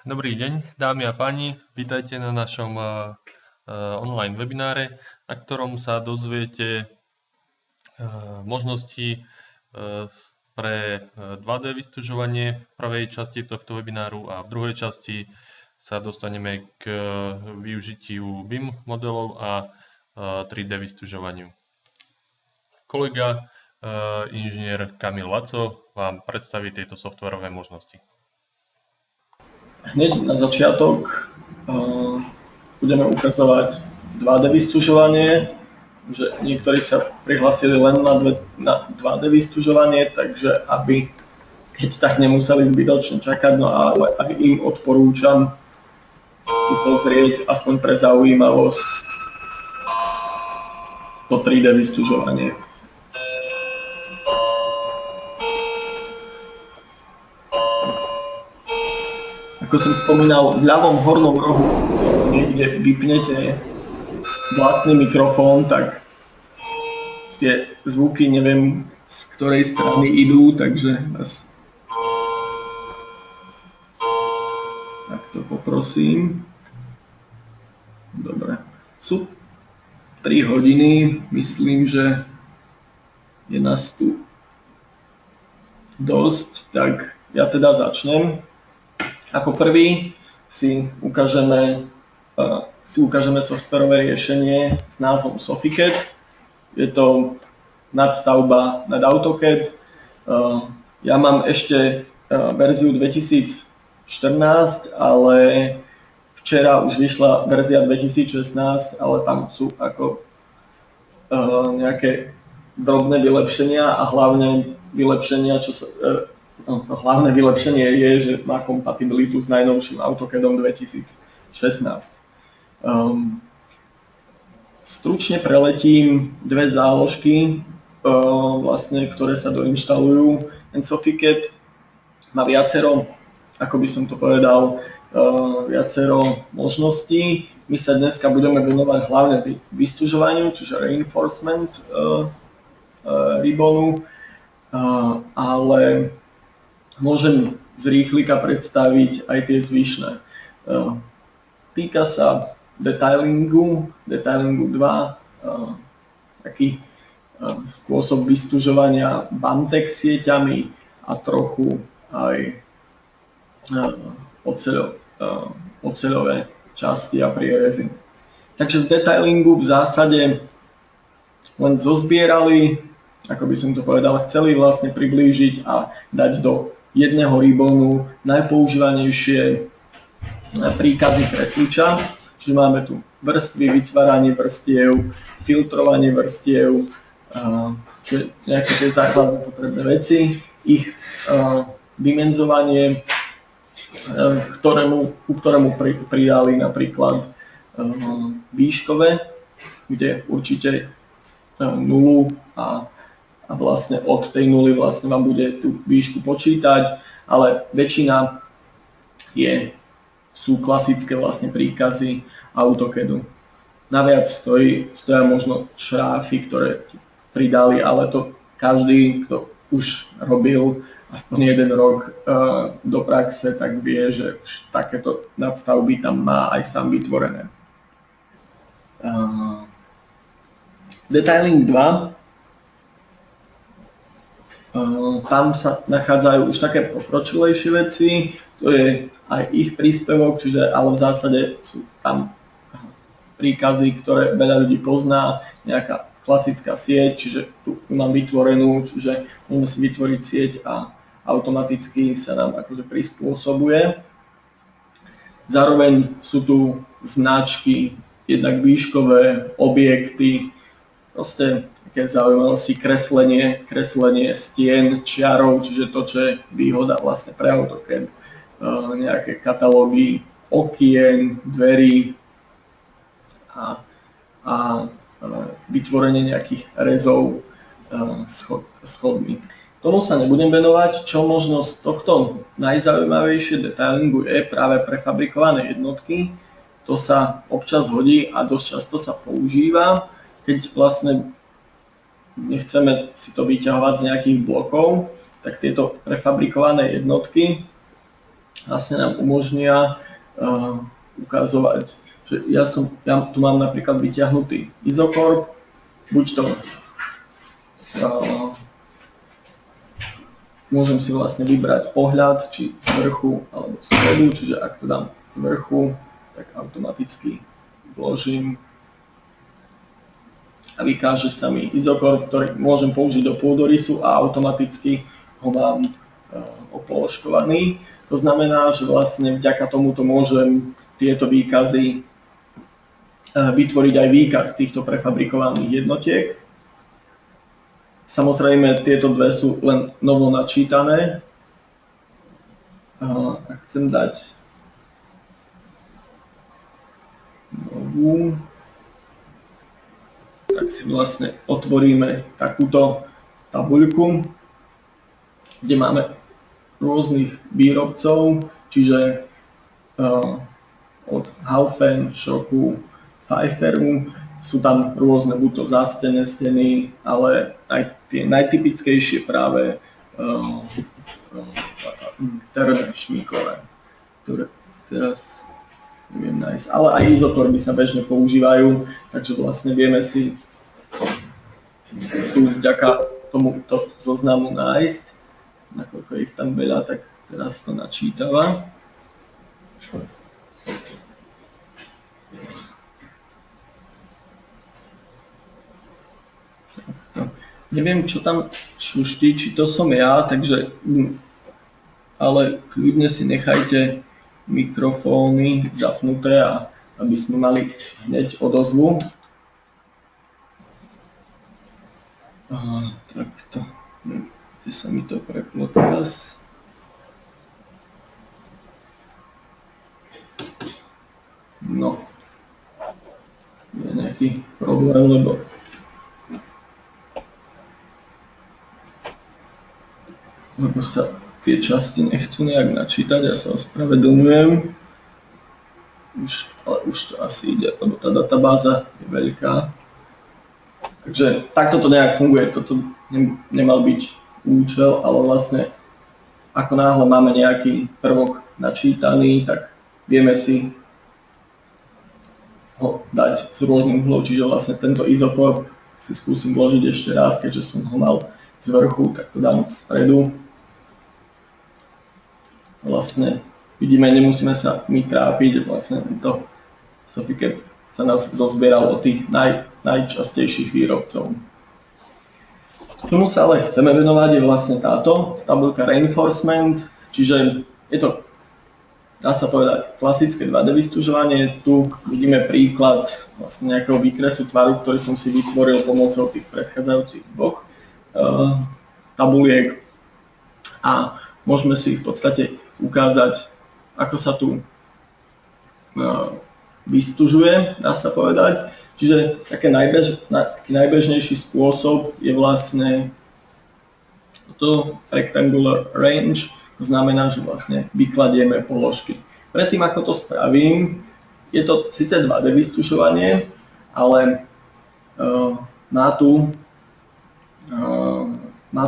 Dobrý deň, dámy a páni, vítajte na našom online webináre, na ktorom sa dozviete možnosti pre 2D vystužovanie v prvej časti tohto webináru a v druhej časti sa dostaneme k využitiu BIM modelov a 3D vystužovaniu. Kolega inžinier Kamil Laco vám predstaví tieto softwarové možnosti. Hneď na začiatok budeme ukazovať 2D vystužovanie, že niektorí sa prihlásili len na 2D vystužovanie, takže aby keď tak nemuseli zbytočne čakať, no ale aj im odporúčam si pozrieť aspoň pre zaujímavosť to 3D vystužovanie. Ako som spomínal, v ľavom hornom rohu niekde vypnete vlastný mikrofón, tak tie zvuky neviem z ktorej strany idú, takže vás takto poprosím. Dobre, sú 3 hodiny, myslím, že je nás tu dosť, tak ja teda začnem. Ako prvý si ukážeme softwarové riešenie s názvom Sofiket. Je to nadstavba nad AutoCAD. Ja mám ešte verziu 2014, ale včera už vyšla verzia 2016, ale tam sú ako nejaké drobné vylepšenia a hlavne vylepšenia, to hlavné vylepšenie je, že má kompatibilitu s najnovším AutoCADom 2016. Stručne preletím dve záložky, ktoré sa doinštalujú. Ten Sofiket má viacero, ako by som to povedal, viacero možností. My sa dneska budeme venovať hlavne vystužovaniu, čiže reinforcement ribbonu, ale môžem z rýchlika predstaviť aj tie zvyšné. Týka sa detailingu 2, taký spôsob vystužovania Bantex sieťami a trochu aj oceľové časti a prierezy. Takže v detailingu v zásade len zozbierali, ako by som to povedal, chceli vlastne priblížiť a dať do jedného ribbonu najpoužívanejšie príkazy kresliča. Čiže máme tu vrstvy, vytváranie vrstiev, filtrovanie vrstiev, čiže nejaké tie základné potrebné veci, ich dimenzovanie, ku ktorému pridali napríklad výškové, kde určite nulu a vlastne od tej nuly vlastne vám bude tú výšku počítať, ale väčšina sú klasické vlastne príkazy AutoCADu. Naviac stoja možno šráfy, ktoré pridali, ale to každý, kto už robil aspoň 1 rok do praxe, tak vie, že už takéto nadstavby tam má aj sám vytvorené. Detailing 2. Tam sa nachádzajú už také pokročilejšie veci, to je aj ich príspevok, ale v zásade sú tam príkazy, ktoré veľa ľudí pozná, nejaká klasická sieť, čiže tu mám vytvorenú, čiže môžeme si vytvoriť sieť a automaticky sa nám akože prispôsobuje. Zároveň sú tu značky, jednak výškové, objekty, proste také zaujímavosti, kreslenie stien, čiarov, čiže to, čo je výhoda vlastne pre AutoCAD, nejaké katalógy okien, dverí a vytvorenie nejakých rezov schodmi. Tomu sa nebudem venovať, čo možno z tohto najzaujímavejšie detailingu je práve prefabrikované jednotky. To sa občas hodí a dosť často sa používa, keď vlastne nechceme si to vyťahovať z nejakých blokov, tak tieto prefabrikované jednotky vlastne nám umožnia ukazovať, že ja tu mám napríklad vyťahnutý izokorp, buď to môžem si vlastne vybrať pohľad, či z vrchu alebo z spodu, čiže ak to dám z vrchu, tak automaticky vložím a vykáže sa mi izokorp, ktorý môžem použiť do pôdorysu a automaticky ho mám opoložkovaný. To znamená, že vlastne vďaka tomuto môžem tieto výkazy vytvoriť aj výkaz týchto prefabrikovaných jednotiek. Samozrejme, tieto dve sú len novo načítané. Ak chcem dať novú, tak si vlastne otvoríme takúto tabuľku, kde máme rôznych výrobcov, čiže od Haufen, Schocku, Pfeifferu. Sú tam rôzne buď to zástené steny, ale aj tie najtypickejšie práve terné šmíkové, ktoré teraz neviem nájsť. Ale aj izokorby sa bežne používajú, takže vlastne vieme si tu vďaka tomuto zoznamu nájsť. Nakoľko ich tam veľa, tak teraz to načítava. Neviem, čo tam šuští, či to som ja, takže ale kľudne si nechajte mikrofóny zapnuté, a aby sme mali hneď odozvu. Takto, kde sa mi to preplo teraz. No, je nejaký problém, lebo sa tie časti nechcú nejak načítať, ja sa ospravedlňujem. Ale už to asi ide, lebo tá databáza je veľká. Takže takto to nejak funguje, toto nemal byť účel, ale vlastne ako náhle máme nejaký prvok načítaný, tak vieme si ho dať z rôznych uhlov, čiže vlastne tento izokorp si skúsim vložiť ešte raz, keďže som ho mal z vrchu, tak to dám spredu. Vlastne vidíme, nemusíme sa my trápiť, vlastne to Softicat sa nás zozbieral od tých najčastejších výrobcov. Tomu sa ale chceme venovať je vlastne táto tabuľka reinforcement, čiže je to, dá sa povedať, klasické 2D vystúžovanie. Tu vidíme príklad vlastne nejakého výkresu tvaru, ktorý som si vytvoril pomocou tých predchádzajúcich dvoch tabuliek a môžeme si v podstate ukázať, ako sa tu vystúžuje, dá sa povedať. Čiže taký najbežnejší spôsob je vlastne to rectangular range, to znamená, že vlastne vykladieme položky. Predtým, ako to spravím, je to síce 2D vystúžovanie, ale má tu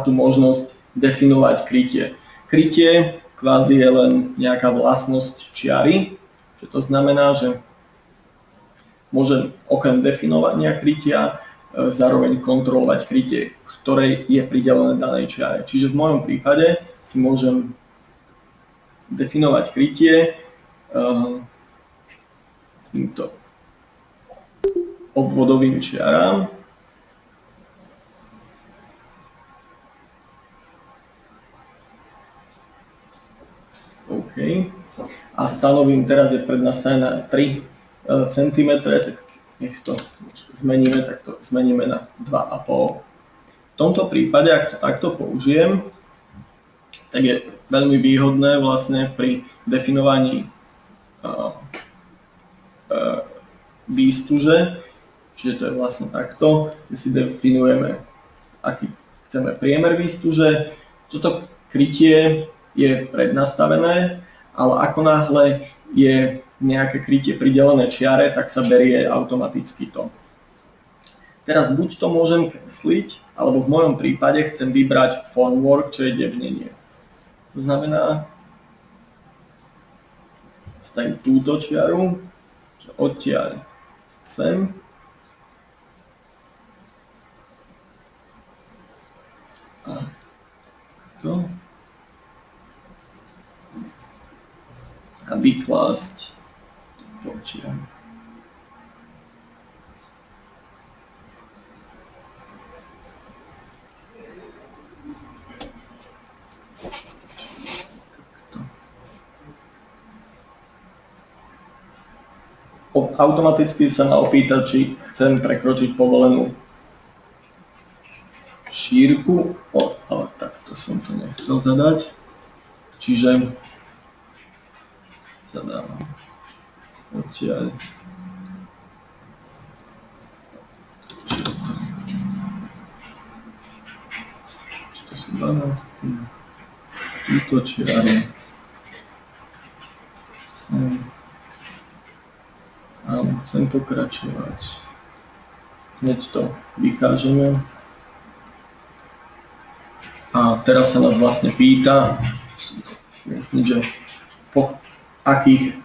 možnosť definovať krytie. Krytie kvázi je len nejaká vlastnosť čiary, že to znamená, že môžem okrem definovania krytia zároveň kontrolovať krytie, ktorej je pridelené danej čiare. Čiže v mojom prípade si môžem definovať krytie týmto obvodovým čiaram. OK. A stanovím, teraz je prednastavená 3 cm, tak nech to zmeníme, tak to zmeníme na 2,5. V tomto prípade, ak to takto použijem, tak je veľmi výhodné vlastne pri definovaní výstuže, čiže to je vlastne takto, kde si definujeme, aký chceme priemer výstuže. Toto krytie je prednastavené, ale ako náhle je nejaké krytie pridelené čiare, tak sa berie automaticky to. Teraz buď to môžem kresliť, alebo v mojom prípade chcem vybrať formwork, čo je debnenie. To znamená, stavím túto čiaru, že odtiaľ sem. A to. A vyklásť túto čiaru. Automaticky sa ma opýta, či chcem prekročiť povolenú šírku, ale takto som to nechcel zadať, čiže zadávam odtiaľ to sú 12, túto čiaru sem. Áno, chcem pokračovať. Hneď to vykážeme. A teraz sa nás vlastne pýta, že po akých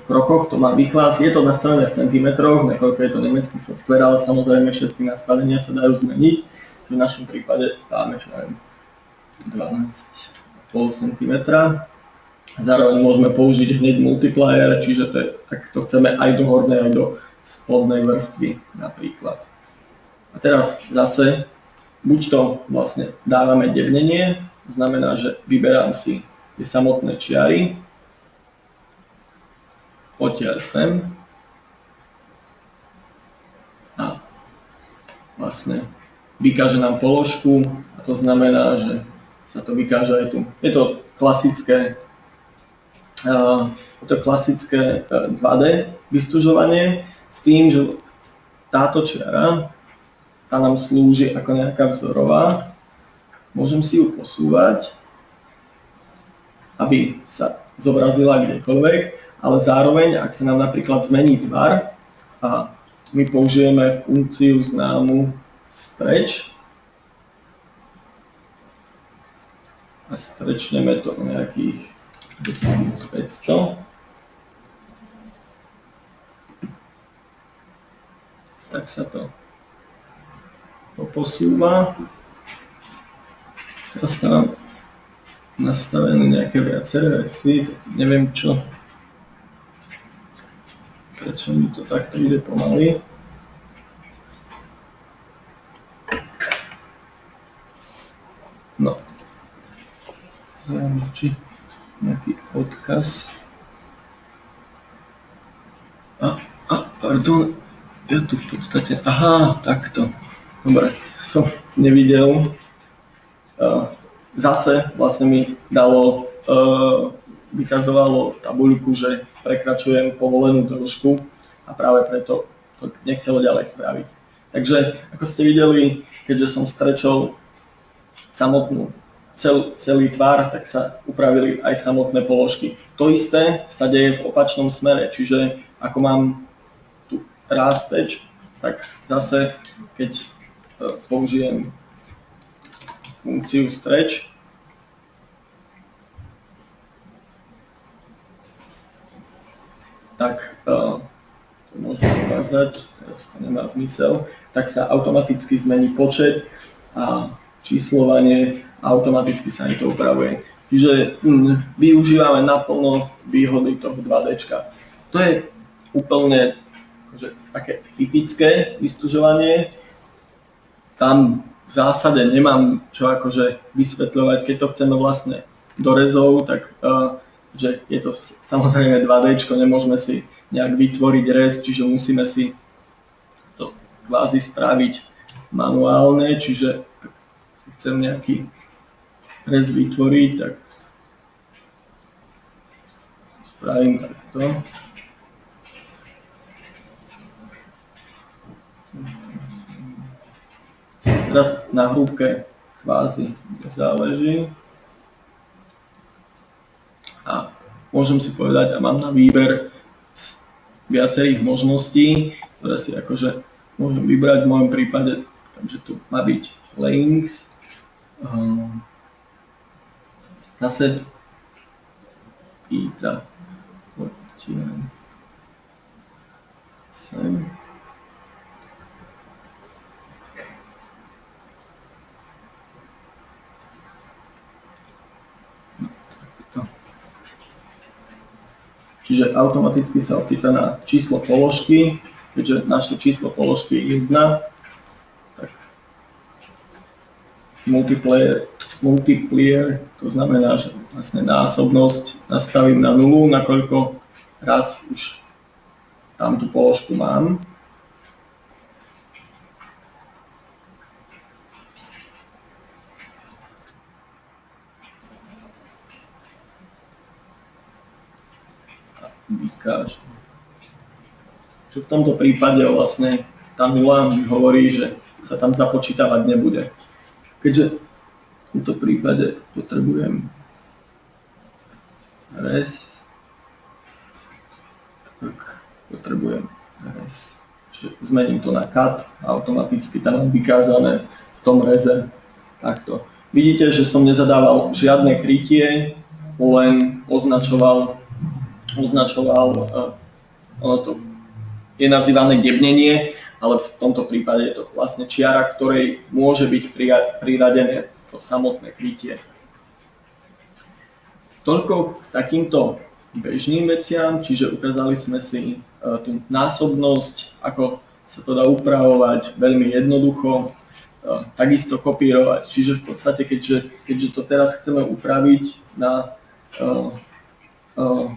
krokoch to má vyklásť. Je to nastavené v centimetroch, nakoľko je to nemecký software, ale samozrejme všetky nastavenia sa dajú zmeniť. V našom prípade dáme, čo neviem, 12,5 cm. Zároveň môžeme použiť hneď multiplier, čiže tak to chceme aj do hornej, aj do spodnej vrstvy napríklad. A teraz zase, buď to vlastne dávame debnenie, to znamená, že vyberám si tie samotné čiary, odtiaľ sem a vlastne vykáže nám položku a to znamená, že sa to vykáže aj tu. Je to klasické 2D vystužovanie s tým, že táto čiara tá nám slúži ako nejaká vzorová. Môžem si ju posúvať, aby sa zobrazila kdekoľvek, ale zároveň, ak sa nám napríklad zmení tvar a my použijeme funkciu známu stretch a stretchneme to o nejakých 2500, tak sa to posúva. Teraz tam nastavené nejaké viaceré veci, neviem prečo mi to takto ide pomaly. No, či nejaký odkaz. Pardon, ja tu v podstate, takto. Dobre, som nevidel. Zase vlastne mi dalo, vykazovalo tabuľku, že prekračujem povolenú dĺžku a práve preto to nechcelo ďalej spraviť. Takže, ako ste videli, keďže som strečol samotnú celý tvar, tak sa upravili aj samotné položky. To isté sa deje v opačnom smere, čiže ako mám tu rásteč, tak zase keď použijem funkciu stretch, tak to môžem ukázať, teraz to nemá zmysel, tak sa automaticky zmení počet a číslovanie a automaticky sa aj to upravuje. Čiže využívame naplno výhody toho 2D. To je úplne také typické vystužovanie. Tam v zásade nemám čo vysvetľovať, keď to chceme vlastne do rezov, tak že je to samozrejme 2D, nemôžeme si nejak vytvoriť rez, čiže musíme si to kvázi spraviť manuálne, čiže si chcem nejaký rez vytvoriť, tak spravím takto. Teraz na hrúbke kvázi záleží. A môžem si povedať, a mám na výber z viacerých možností, ktoré si môžem vybrať v mojom prípade, takže tu má byť links. Zase pýta Odtiaľ sem. Čiže automaticky sa ocitá na číslo položky, keďže naše číslo položky je 1, tak multiplier, to znamená, že vlastne násobnosť nastavím na 0, nakoľko raz už tam tú položku mám. Vykážem. Čo v tomto prípade vlastne tá 0 mi hovorí, že sa tam započítavať nebude. Keďže v tomto prípade potrebujem res, tak potrebujem res. Čiže zmením to na cut a automaticky tam mám vykázané v tom reze takto. Vidíte, že som nezadával žiadne krytie, len označoval ono to je nazývané debnenie, ale v tomto prípade je to vlastne čiara, ktorej môže byť priradené to samotné krytie. Toľko k takýmto bežným veciam, čiže ukázali sme si tú násobnosť, ako sa to dá upravovať veľmi jednoducho, takisto kopírovať. Čiže v podstate, keďže to teraz chceme upraviť na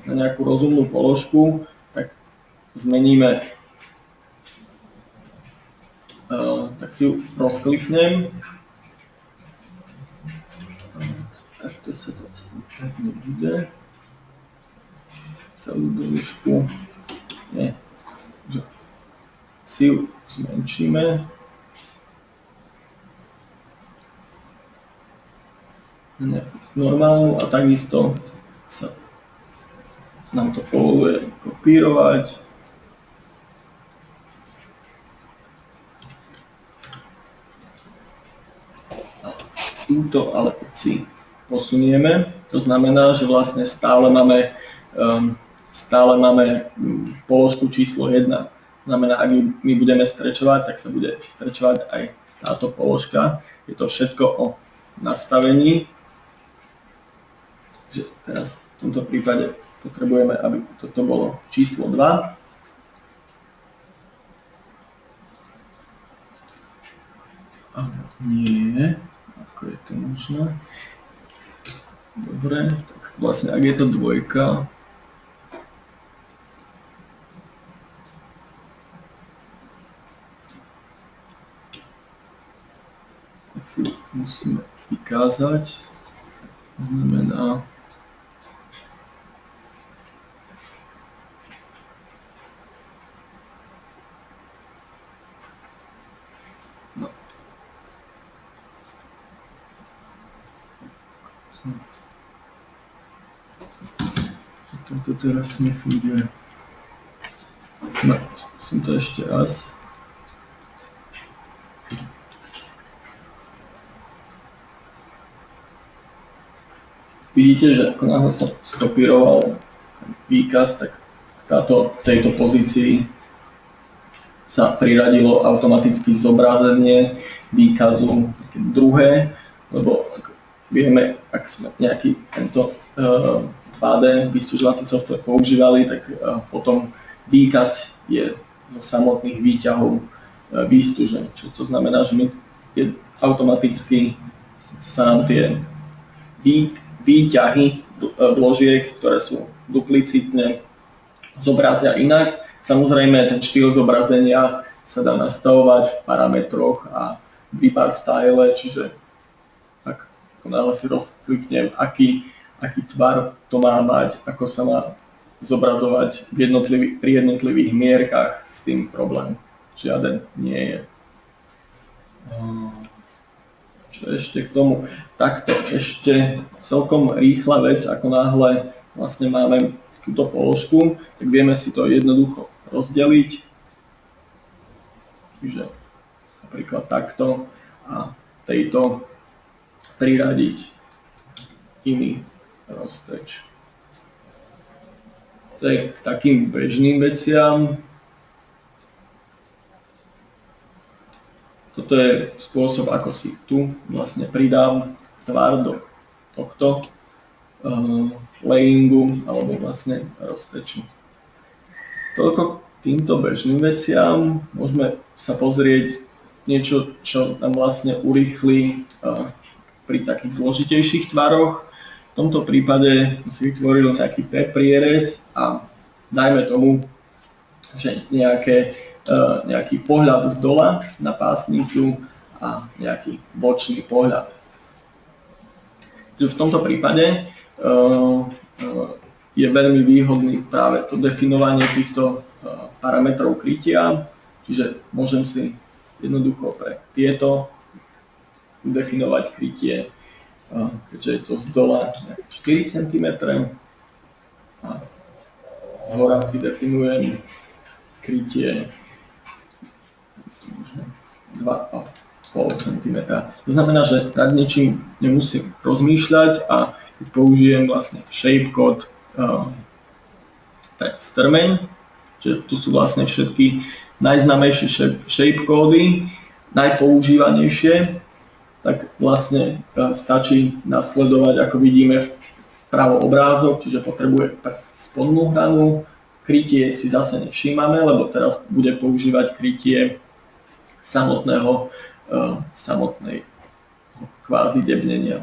nejakú rozumnú položku, tak zmeníme, tak si ju rozkliknem. Takto sa to asi tak nebude. Celú dĺžku. Nie. Si ju zmenšíme. Normálnu a takisto sa nám to povoluje kopírovať. Túto ale si posunieme, to znamená, že vlastne stále máme položku číslo 1. Znamená, ak my budeme strečovať, tak sa bude strečovať aj táto položka. Je to všetko o nastavení. Že teraz v tomto prípade potrebujeme, aby toto bolo číslo 2. Ale nie, ako je to možné. Dobre, tak vlastne ak je to 2, tak si musíme vykázať. To znamená, to teraz nefunguje. No, skúsim to ešte raz. Vidíte, že ako náhle som skopíroval výkaz, tak v tejto pozícii sa priradilo automaticky zobrazenie výkazu druhé, lebo vieme, ak sme nejaký tento 2D vystúžovací software používali, tak potom výkaz je zo samotných výťahov výstužen. Čo to znamená, že automaticky sa nám tie výťahy vložiek, ktoré sú duplicitne, zobrazia inak. Samozrejme, ten štýl zobrazenia sa dá nastavovať v parametroch a výbar style, čiže ak náhle si rozkliknem, aký tvar to má mať, ako sa má zobrazovať pri jednotlivých mierkach, s tým problém žiaden nie je. Čo ešte k tomu? Takto ešte celkom rýchla vec, ako náhle vlastne máme túto položku, tak vieme si to jednoducho rozdeliť. Čiže napríklad takto a tejto priradiť iný rozteč. To je k takým bežným veciam. Toto je spôsob, ako si tu vlastne pridám tvar do tohto layingu alebo vlastne rozpeču. Toľko k týmto bežným veciam. Môžeme sa pozrieť niečo, čo nám vlastne urýchli pri takých zložitejších tvaroch. V tomto prípade som si vytvoril nejaký P-prierez a dajme tomu, že nejaký pohľad z dola na pásnicu a nejaký bočný pohľad. V tomto prípade je veľmi výhodný práve to definovanie týchto parametrov krytia, čiže môžem si jednoducho pre tieto definovať krytie, keďže je to z dola 4 cm a z hora si definujem krytie 2,5 cm. To znamená, že nad ničím nemusím rozmýšľať a keď použijem vlastne shapecode pre strmeň, že tu sú vlastne všetky najznámejšie shapecody, najpoužívanejšie, tak vlastne stačí nasledovať, ako vidíme vpravo obrázok, čiže potrebuje spodnú hranu, krytie si zase nevšímame, lebo teraz bude používať krytie samotnej kvázi debnenia.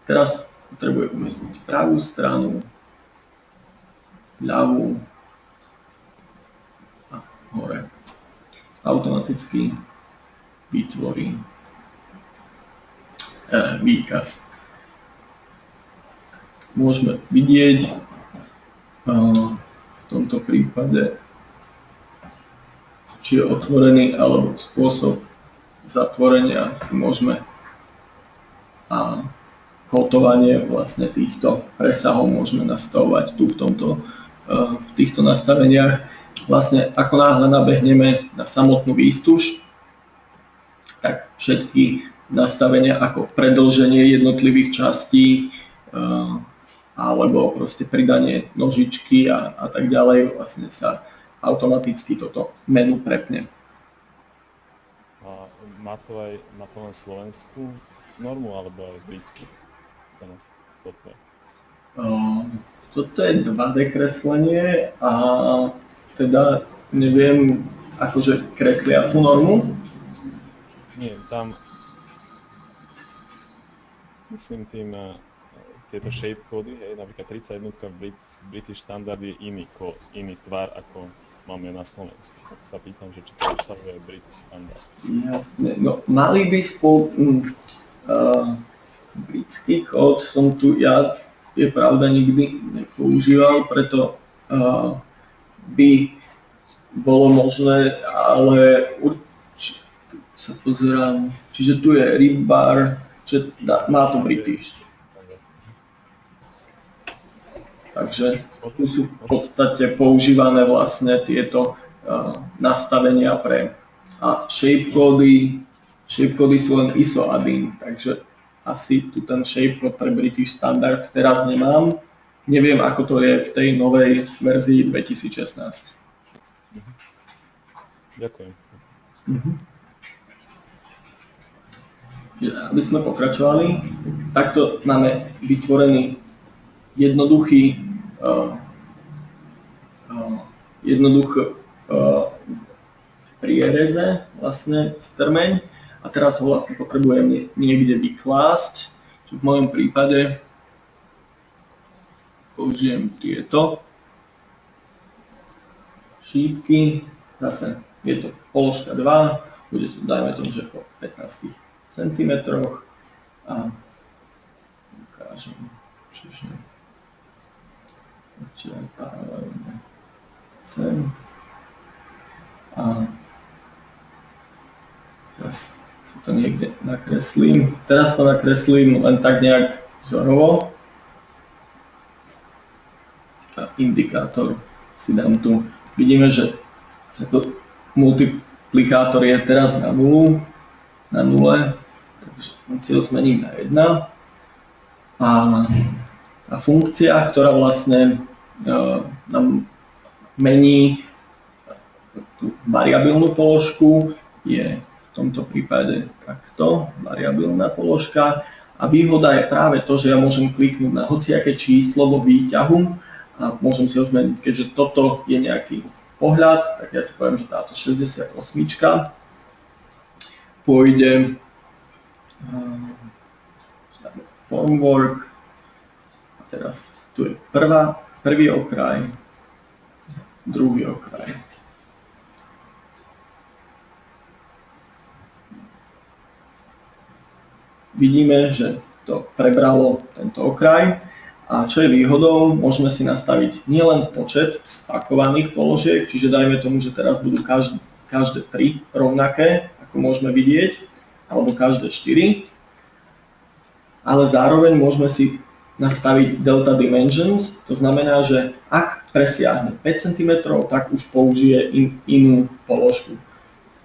Teraz potrebuje umiestniť pravú stranu, ľavú a hore. Automaticky vytvorí výkaz. Môžeme vidieť v tomto prípade, či je otvorený alebo spôsob zatvorenia si môžeme a kótovanie vlastne týchto presahov môžeme nastavovať tu v týchto nastaveniach. Vlastne ako náhle nabehneme na samotnú výstuž, tak všetky nastavenia ako predĺženie jednotlivých častí alebo proste pridanie nožičky a tak ďalej, vlastne sa automaticky toto menu prepne. A má to len slovenskú normu alebo aj britskú? Toto je 2D kreslenie a teda neviem, akože kresliacu normu? Nie, tam myslím tým tieto shapecody, napríklad 31 v British Standard je iný tvar, ako máme na Slovensku. Tak sa pýtam, že či to obsahuje British Standard. Jasne, no mali by britský kód som tu ja, je pravda, nikdy nepoužíval, preto by bolo možné, ale určite sa pozerám, čiže tu je Ribbar, že má to British. Takže tu sú v podstate používané vlastne tieto nastavenia pre shapecody. Shapecody sú len ISO add-in, takže asi tu ten shapecode pre British Standard teraz nemám. Neviem, ako to je v tej novej verzii 2016. Ďakujem. Aby sme pokračovali, takto máme vytvorený jednoduchý priereze vlastne strmeň a teraz ho vlastne potrebujem niekde vyklásť. V mojom prípade použijem tieto šípky, zase je to položka 2, bude to dajme tomu, že po 15 cm a ukážem, čiže paralelne sem a teraz si to niekde nakreslím. Teraz to nakreslím len tak nejak vzorovo a indikátor si dám tu. Vidíme, že sa to multiplikátor je teraz na nule, takže funkciu zmením na 1 a tá funkcia, ktorá vlastne nám mení tú variabilnú položku, je v tomto prípade takto, variabilná položka. A výhoda je práve to, že ja môžem kliknúť na hociaké číslo vo výťahu a môžem si ho zmeniť. Keďže toto je nejaký pohľad, tak ja si poviem, že táto 68 pôjde formwork. A teraz tu je prvý okraj, druhý okraj. Vidíme, že to prebralo tento okraj a čo je výhodou, môžeme si nastaviť nielen počet spakovaných položiek, čiže dajme tomu, že teraz budú každé 3 rovnaké, ako môžeme vidieť, alebo každé 4, ale zároveň môžeme si nastaviť delta dimensions, to znamená, že ak presiahne 5 cm, tak už použije inú položku.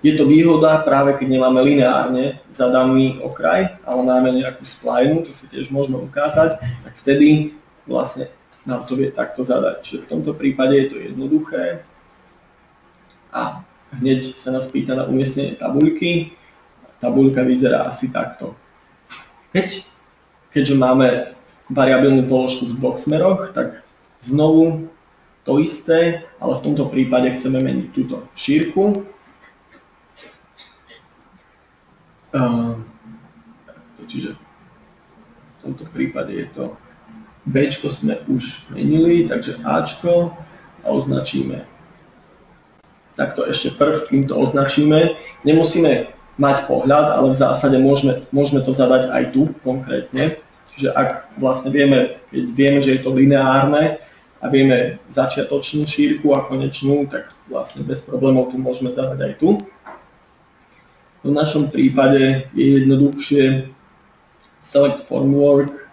Je to výhoda práve keď nemáme lineárne zadaný okraj, ale máme nejakú spline, to si tiež môžeme ukázať, tak vtedy vlastne nám to vie takto zadať. Čiže v tomto prípade je to jednoduché a hneď sa nás pýta na umiestnenie tabuľky. Tabuľka vyzerá asi takto. Keďže máme variabilnú položku v dvoch smeroch, tak znovu to isté, ale v tomto prípade chceme meniť túto šírku. Čiže v tomto prípade je to Bčko sme už menili, takže Ačko a označíme. Takto ešte prvý, kým to označíme. Nemusíme mať pohľad, ale v zásade môžeme to zadať aj tu konkrétne. Čiže ak vlastne vieme, že je to lineárne a vieme začiatočnú šírku a konečnú, tak vlastne bez problémov tu môžeme zadať aj tu. V našom prípade je jednoduchšie select formwork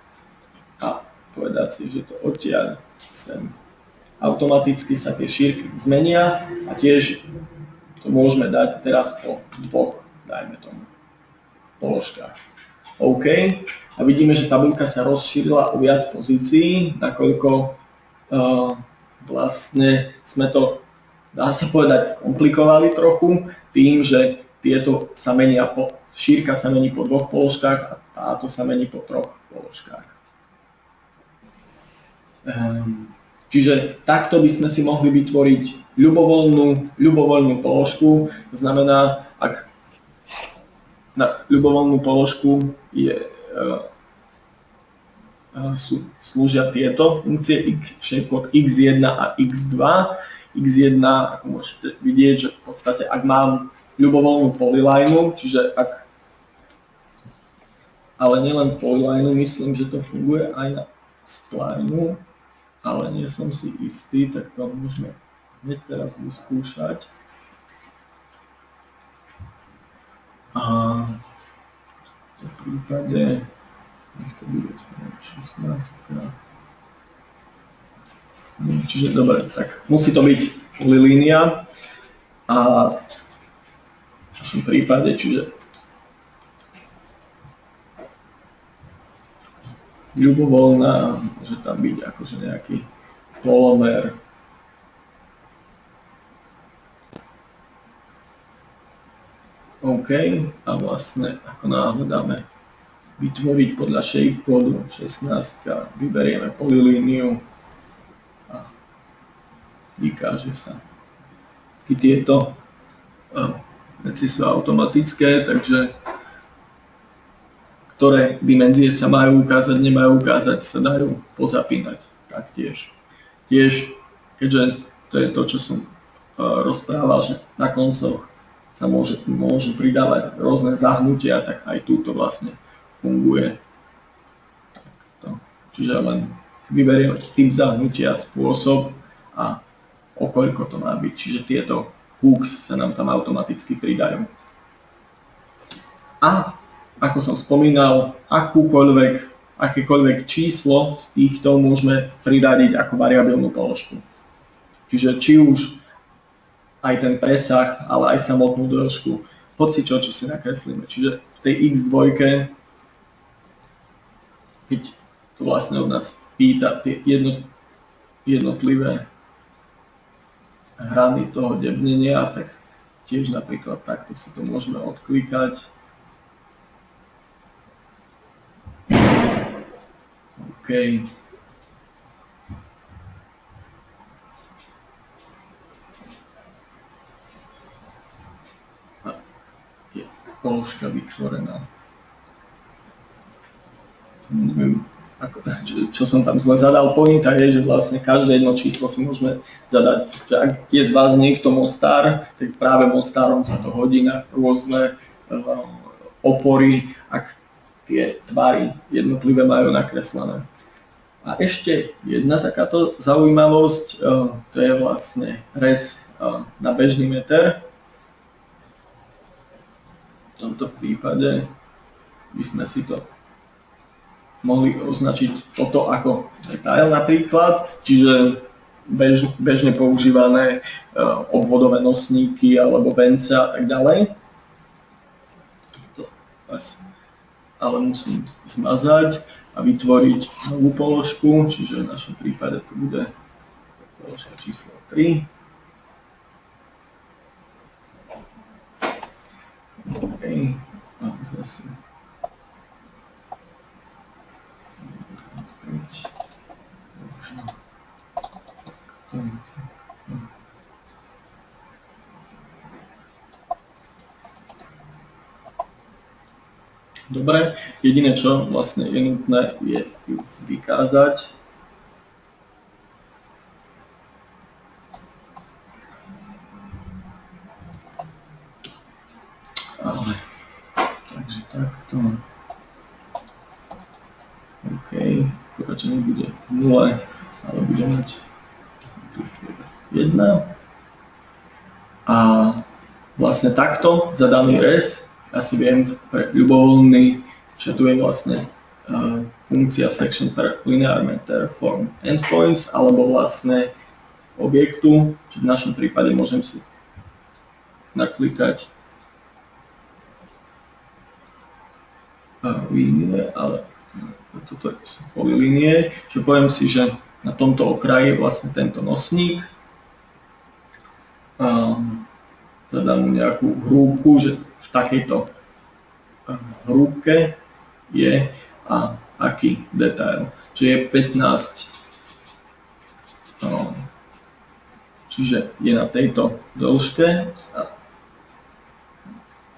a povedať si, že to odtiaľ sem. Automaticky sa tie šírky zmenia a tiež to môžeme dať teraz po dvoch, dajme tomu, položkách. OK. A vidíme, že tabuľka sa rozšírila o viac pozícií, nakoľko vlastne sme to, dá sa povedať, skomplikovali trochu tým, že tieto sa menia šírka sa mení po dvoch položkách a táto sa mení po troch položkách. Čiže takto by sme si mohli vytvoriť ľubovoľnú položku. To znamená, ak na ľubovoľnú položku slúžia tieto funkcie shapecode x1 a x2. x1, ako môžete vidieť, že v podstate ak mám ľubovoľnú polyline, čiže ale nielen polyline, myslím, že to funguje aj na spline, ale nie som si istý, tak to môžeme hneď teraz vyskúšať. A v tom prípade nech to bude 16. Čiže dobre, tak musí to byť polylínia a v našom prípade, čiže ľubovoľná, môže tam byť akože nejaký polomer. OK, a vlastne ako náhle dáme vytvoriť podľa shapecode 16, vyberieme polylíniu a vykáže sa. I tieto veci sú automatické, takže ktoré dimenzie sa majú ukázať, nemajú ukázať, sa dajú pozapínať taktiež. Tiež, keďže to je to, čo som rozprával, že na koncoch sa môžu pridávať rôzne zahnutia, tak aj tu to vlastne funguje. Čiže len si vyberieme typ zahnutia, spôsob a o koľko to má byť. Čiže tieto hooks sa nám tam automaticky pridajú. A ako som spomínal, akékoľvek číslo z týchto môžeme priradiť ako variabilnú položku. Čiže či už aj ten presah, ale aj samotnú dĺžku, hocičo, čo si nakreslíme. Čiže v tej x2, keď to vlastne od nás pýta tie jednotlivé hrany toho debnenia, tak tiež napríklad takto si to môžeme odklikať. OK. A je položka vytvorená. Neviem, čo som tam zle zadal. Pointa je, že vlastne každé jedno číslo si môžeme zadať. Že ak je z vás niekto mostár, tak práve mostárom sa to hodí na rôzne opory, ak tie tvary jednotlivé majú nakreslené. A ešte jedna takáto zaujímavosť, to je vlastne rez na bežný meter. V tomto prípade by sme si to mohli označiť toto ako detail napríklad, čiže bežne používané obvodové nosníky alebo vence a tak ďalej. Ale musím zmazať a vytvoriť novú položku, čiže v našom prípade to bude položka číslo 3. OK, a zase dobre, jediné čo vlastne je nutné je ju vykázať. Ale, takže takto. OK, akurát, že nebude 0, ale bude mať 1. A vlastne takto za daný rez asi viem pre ľubovoľný, že tu je vlastne funkcia section per linear meter form endpoints, alebo vlastne objektu, či v našom prípade môžem si naklikať línie, ale toto sú polilinie, že poviem si, že na tomto okraji je vlastne tento nosník. Zadám mu nejakú hrúbku, že v takejto hrúbke je a aký detail. Čiže je 15, čiže je na tejto dĺžke a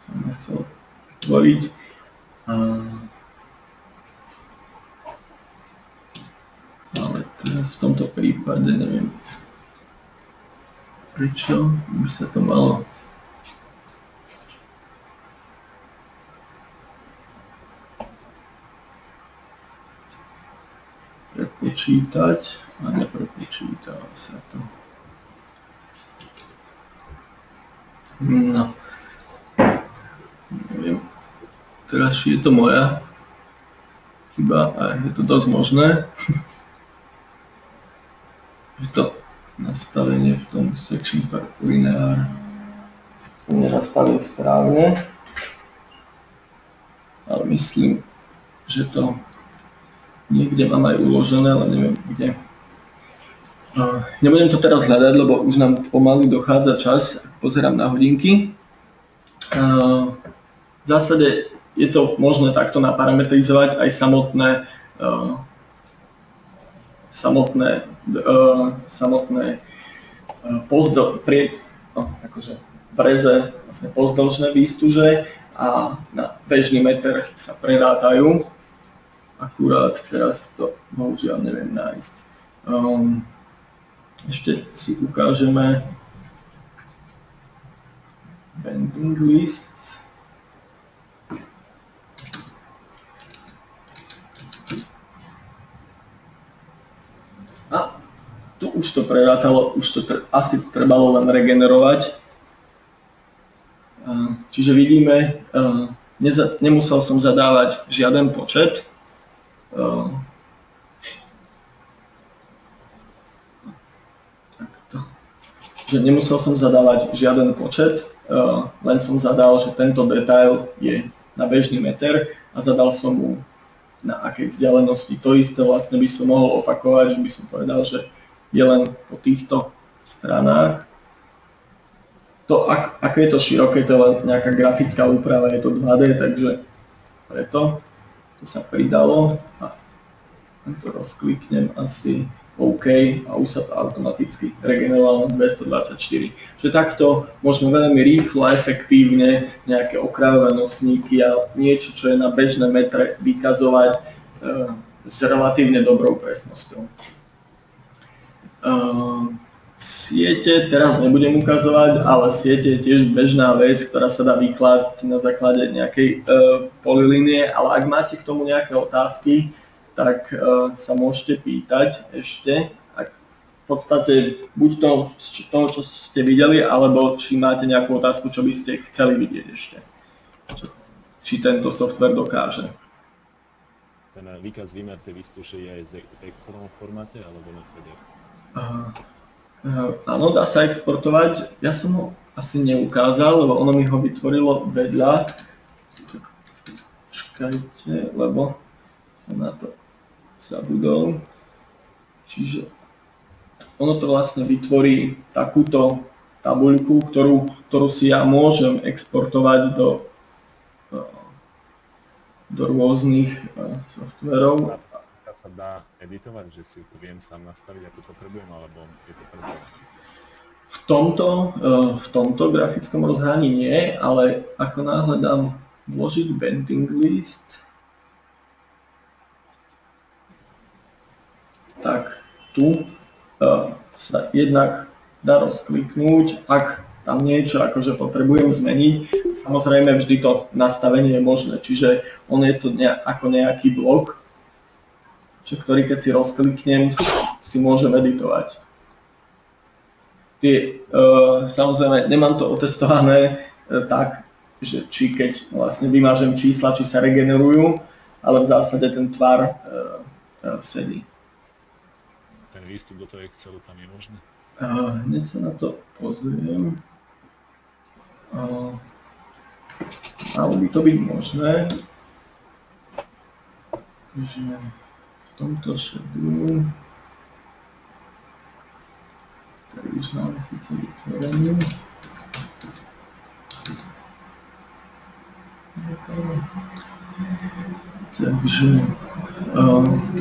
som nechcel tvoriť. Ale teraz v tomto prípade neviem prečo by sa to malo prepočítať a neprepočítava sa to. No, neviem, teraz je to moja chyba a je to dosť možné, že to nastavenie v tom section per linear som nenastavil správne, ale myslím, že to niekde mám aj uložené, ale neviem kde. Nebudem to teraz hľadať, lebo už nám pomaly dochádza čas, ak pozerám na hodinky. V zásade je to možné takto naparametrizovať aj v reze vlastne pozdĺžné výstuže a na bežný meter sa prerátajú. Akurát teraz to bohužiaľ neviem nájsť. Ešte si ukážeme bending list. A tu už to prerátalo, asi to trebalo len regenerovať. Čiže vidíme, nemusel som zadávať žiaden počet. Že nemusel som zadávať žiaden počet, len som zadal, že tento detail je na bežný meter a zadal som mu na akej vzdialenosti. To isté vlastne by som mohol opakovať, že by som povedal, že je len po týchto stranách. To, ako je to široké, to je len nejaká grafická úprava, je to 2D, takže preto to sa pridalo a to rozkliknem asi OK a už sa to automaticky regenerovalo na 224. Čiže takto môžeme veľmi rýchlo a efektívne nejaké okrajové nosníky a niečo, čo je na bežné metre, vykazovať s relatívne dobrou presnosťou. Siete teraz nebudem ukazovať, ale siete je tiež bežná vec, ktorá sa dá vyklásť na základe nejakej polilínie, ale ak máte k tomu nejaké otázky, tak sa môžete pýtať ešte. V podstate buď toho, čo ste videli, alebo či máte nejakú otázku, čo by ste chceli vidieť ešte. Či tento software dokáže. Ten výkaz výmer tej výstuže je aj v Excelovom formáte, alebo na PDF? Áno, dá sa exportovať. Ja som ho asi neukázal, lebo ono mi ho vytvorilo vedľa. Počkajte, lebo som na to zabudol. Čiže ono to vlastne vytvorí takúto tabuľku, ktorú si ja môžem exportovať do rôznych softverov. Sa dá editovať, že si to viem sám nastaviť, ako potrebujem, alebo je to predpovedané? V tomto grafickom rozhraní nie, ale ako náhle dám vložiť bending list, tak tu sa jednak dá rozkliknúť, ak tam niečo akože potrebujem zmeniť. Samozrejme vždy to nastavenie je možné, čiže on je to ako nejaký blok, ktorý keď si rozkliknem, si môžem editovať. Samozrejme, nemám to otestované tak, že či keď vlastne vymážem čísla, či sa regenerujú, ale v zásade ten tvar sedí. Ten výstup do toho Excelu tam je možný? Hneď sa na to pozriem. Malo by to byť možné. Že v tomto šedu, ktorý už máme síce vytvorený. Takže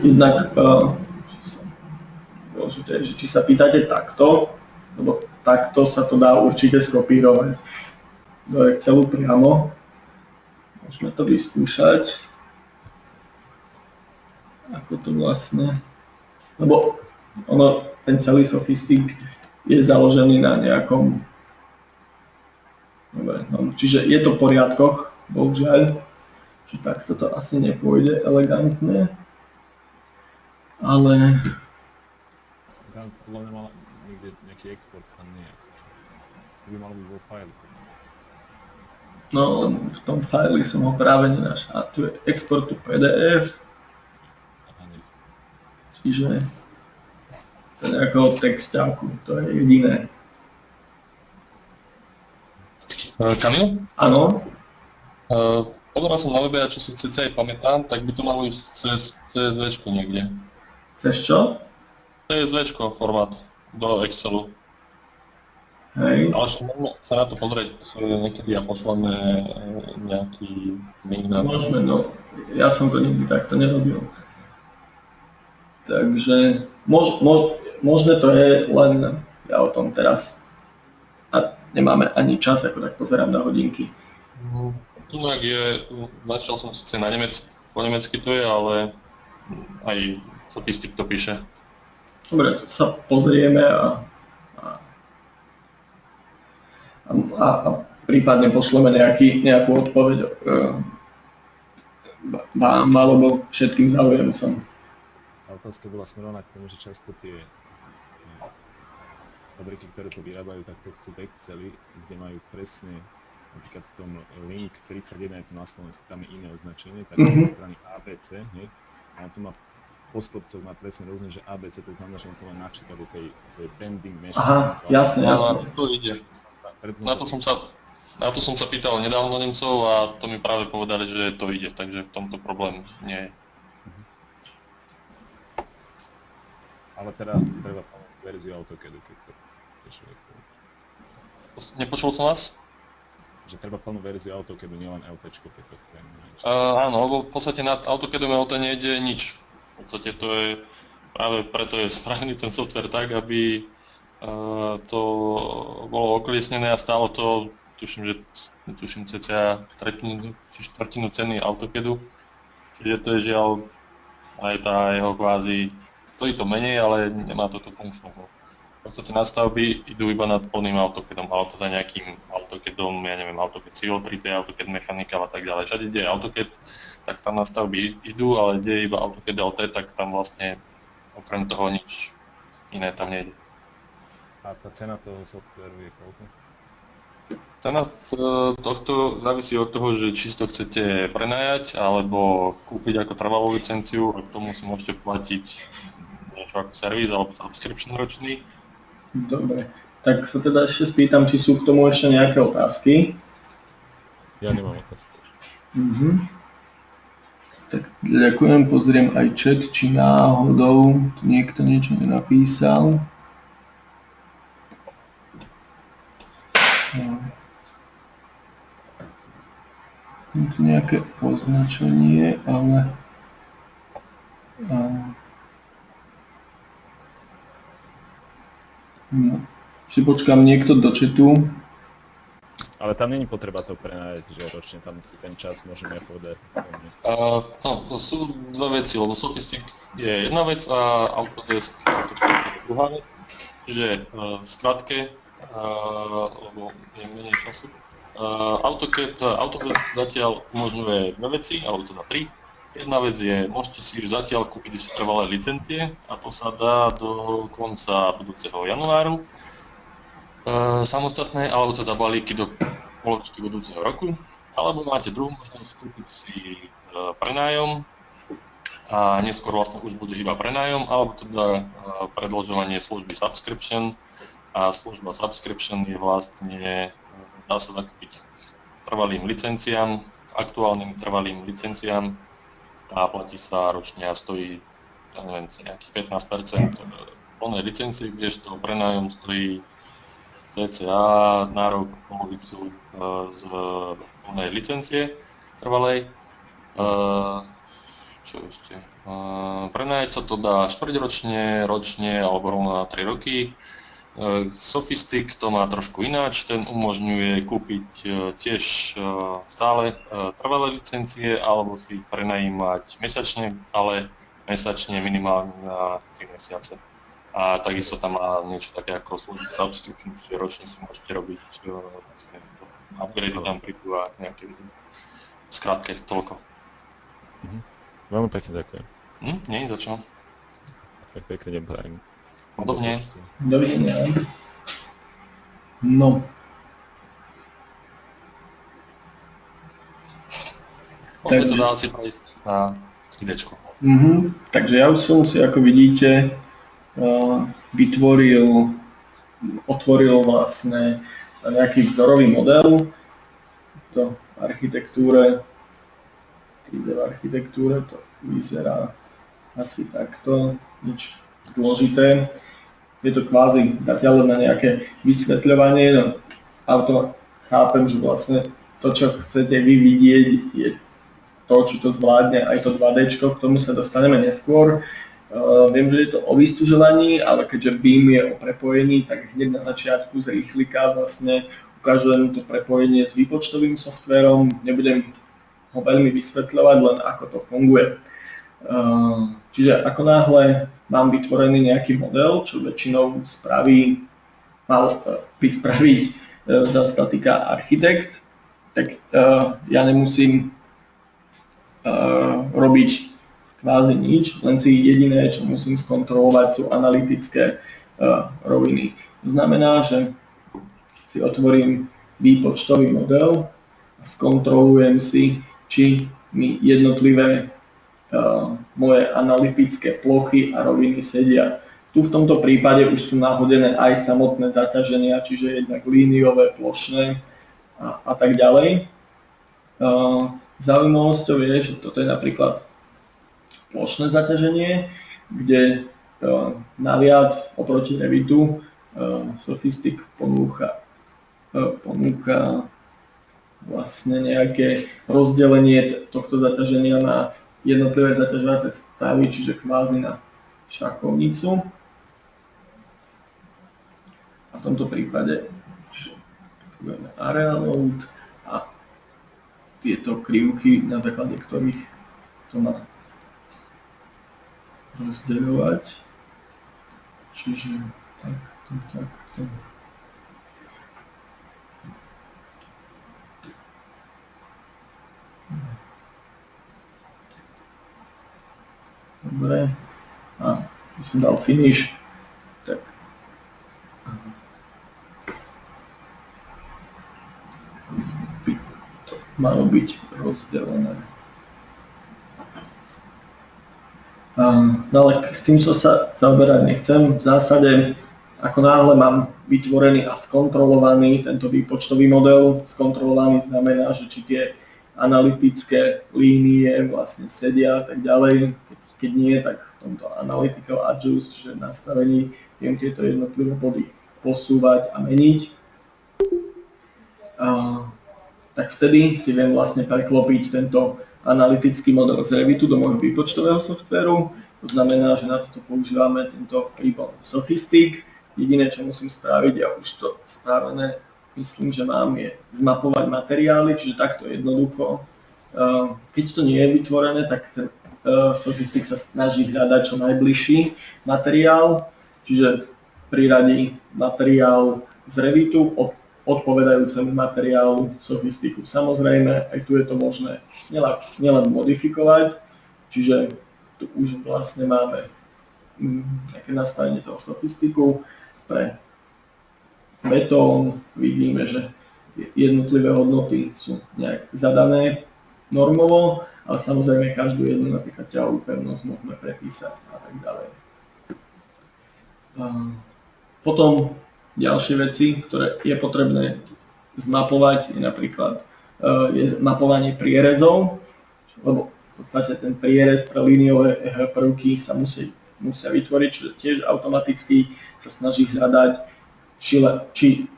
jednak dôležité, že či sa pýtate takto, lebo takto sa to dá určite skopírovať do Excelu priamo. Môžeme to vyskúšať. Ako to vlastne, lebo ten celý sofistik je založený na nejakom, dobre, čiže je to v poriadkoch, bohužiaľ, že takto to asi nepôjde elegantne, ale... Tam podľa mňa mal niekde nejaký export, tam nie je. To by malo byť vo file. No, v tom file som ho práve nenašiel. A tu je export to PDF. Čiže to je ako textáku, to je jediné. Kamil? Áno. Pozeral som na webe, a čo si síce aj pamätám, tak by to malo ísť cez CSV niekde. Cez čo? CSV formát do Excelu. Hej. Ale sa na to pozrieť niekedy a pošleme nejaký link na to. Môžeme, no. Ja som to nikdy takto nerobil. Takže možné to je, len ja o tom teraz a nemáme ani čas, ako tak pozerám na hodinky. Tu je, začal som síce po nemecky to je, ale aj sofistik to píše. Dobre, sa pozrieme a prípadne pošleme nejakú odpoveď vám alebo všetkým záujemcom. Tá otázka bola smerovaná k tomu, že často tie fabriky, ktoré to vyrábajú, tak to chcú v Exceli, kde majú presne, napríklad v tom link 31 je to na Slovensku, tam je iné označenie, tak z strany ABC, hej, a on to má po stĺpcoch má presne rozne, že ABC, to znamená, že on to len načíta do tej pending machine. Aha, jasne. To ide. Na to som sa pýtal nedávno Nemcov a to mi práve povedali, že to ide, takže v tomto problém nie je. Ale teda treba povedať, verziu AutoCADu, keď to chceš rýchlo. Nepočul som vás? Že treba plnú verziu AutoCADu, nielen LTčko, keď to chcem. Áno, lebo v podstate nad AutoCADom LT nejde nič. V podstate to je, práve preto je spravený ten software tak, aby to bolo okliesnené a stálo to, tuším cca tretinu či štvrtinu ceny AutoCADu. Čiže to je žiaľ aj tá jeho kvázi, stojí to menej, ale nemá to tú funkčnú. V podstate nadstavby idú iba nad plným AutoCADom, ale to za nejakým AutoCADom, ja neviem, AutoCAD Civil 3D, AutoCAD Mechanical a tak ďalej. Všade, kde je AutoCAD, tak tam nadstavby idú, ale kde je iba AutoCAD LT, tak tam vlastne okrem toho nič iné tam nejde. A tá cena toho softvéru je koľko? Cena tohto závisí od toho, že či to chcete prenajať alebo kúpiť ako trvalú licenciu, a k tomu si môžete platiť niečo ako servis alebo subscription ročný. Dobre, tak sa teda ešte spýtam, či sú k tomu ešte nejaké otázky. Ja nemám otázky. Tak ďakujem, pozriem aj chat, či náhodou tu niekto niečo nenapísal. Je tu nejaké označenie, ale no. Si počkám niekto do chatu. Ale tam není potreba to prenajať, že ročne tam si ten čas môžeme povedať. To sú dve veci, lebo Sofistic je jedna vec a Autodesk je druhá vec. Čiže v skratke, lebo je menej času, Autodesk zatiaľ umožňuje dve veci, alebo teda tri. Jedna vec je, môžete si zatiaľ kúpiť ešte trvalé licencie a to sa dá do konca budúceho januáru. Samostatné, alebo teda balíky do polovičky budúceho roku. Alebo máte druhú možnosť kúpiť si prenájom a neskôr vlastne už bude iba prenájom, alebo teda predĺžovanie služby subscription. A služba subscription je vlastne, dá sa zakúpiť trvalým licenciám, aktuálnym trvalým licenciám a platí sa ročne a stojí, ja neviem, nejakých 15% plnej licencie, kdežto prenájom stojí cca na rok polovicu z plnej licencie trvalej. Čo ešte? Prenajať sa to dá štvrťročne, ročne alebo rovno na 3 roky. Sofistic to má trošku ináč, ten umožňuje kúpiť tiež stále trvalé licencie alebo si ich prenajímať mesačne, ale mesačne minimálne na 3 mesiace. A takisto tam má niečo také ako subscription, čiže ročne si môžete robiť upgrade tam prídu a nejaké skrátke toľko. Veľmi pekne ďakujem. Nie, za čo. Tak pekne neprajem. Podobne. Dovidenia. No. Môžeme to dá si prejsť na 3Dčko. Takže ja už som si, ako vidíte, otvoril vlastne nejaký vzorový model. To v architektúre, 3D v architektúre to vyzerá asi takto, nič zložité. Je to kvázi zatiaľ na nejaké vysvetľovanie, no chápem, že vlastne to, čo chcete vy vidieť, je to, či to zvládne aj to 2Dčko, k tomu sa dostaneme neskôr. Viem, že je to o vystúžovaní, ale keďže BIM je o prepojení, tak hneď na začiatku z rýchlika vlastne ukážem to prepojenie s výpočtovým softvérom. Nebudem ho veľmi vysvetľovať, len ako to funguje. Čiže ako náhle mám vytvorený nejaký model, čo väčšinou mal by spraviť za statika architekt, tak ja nemusím robiť kvázi nič, len si jediné, čo musím skontrolovať, sú analytické roviny. To znamená, že si otvorím výpočtový model a skontrolujem si, či mi jednotlivé moje analytické plochy a roviny sedia. Tu v tomto prípade už sú nahodené aj samotné zaťaženia, čiže jednak líniové, plošné a tak ďalej. Zaujímavosťou je, že toto je napríklad plošné zaťaženie, kde naviac oproti Revitu Sophistic ponúka vlastne nejaké rozdelenie tohto zaťaženia na jednotlivé zaťažovacie stavy, čiže kvázi na šachovnicu. A v tomto prípade budeme area load a tieto krivky, na základe ktorých to má rozdeľovať. Čiže takto. Dobre. A keď som dal finish, tak by to malo byť rozdelené. No ale s tým, čo sa zaoberať nechcem, v zásade ako náhle mám vytvorený a skontrolovaný tento výpočtový model, skontrolovaný znamená, že či tie analytické línie vlastne sedia a tak ďalej, keď nie, tak v tomto analytical adjust, čiže v nastavení viem tieto jednotlivé body posúvať a meniť, tak vtedy si viem vlastne preklopiť tento analytický model z Revitu do môjho výpočtového softvéru. To znamená, že na toto používame tento ribbon Sophistic. Jediné, čo musím spraviť, ja už to spravené myslím, že mám, je zmapovať materiály, čiže takto jednoducho. Keď to nie je vytvorené, tak ten Sophistic sa snaží hľadať čo najbližší materiál, čiže priradí materiál z Revitu odpovedajúcemu materiálu Sophisticu. Samozrejme, aj tu je to možné nielen modifikovať, čiže tu už vlastne máme nejaké nastavenie toho Sophisticu. Pre betón vidíme, že jednotlivé hodnoty sú nejak zadané normovo, ale samozrejme každú jednu napríklad ťahovú pevnosť môžeme prepísať a tak ďalej. Potom ďalšie veci, ktoré je potrebné zmapovať, je napríklad mapovanie prierezov, lebo v podstate ten prierez pre líniové prvky sa musia vytvoriť, čiže tiež automaticky sa snaží hľadať, či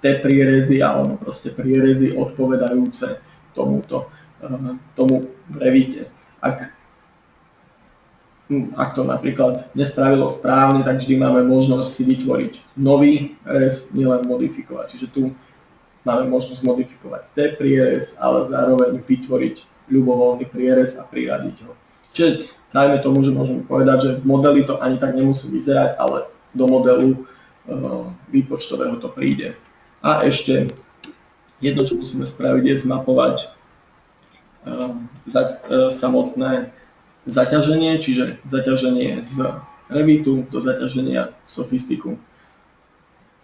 tie prierezy alebo proste prierezy odpovedajúce tomu v Revite. Ak to napríklad nespravilo správne, tak vždy máme možnosť si vytvoriť nový rez, nielen modifikovať. Čiže tu máme možnosť modifikovať ten prierez, ale zároveň vytvoriť ľubovoľný prierez a priradiť ho. Čiže dajme tomu, že môžeme povedať, že v modeli to ani tak nemusí vyzerať, ale do modelu výpočtového to príde. A ešte jedno, čo musíme spraviť, je zmapovať samotné zaťaženie, čiže zaťaženie z Revitu do zaťaženia Sophisticu.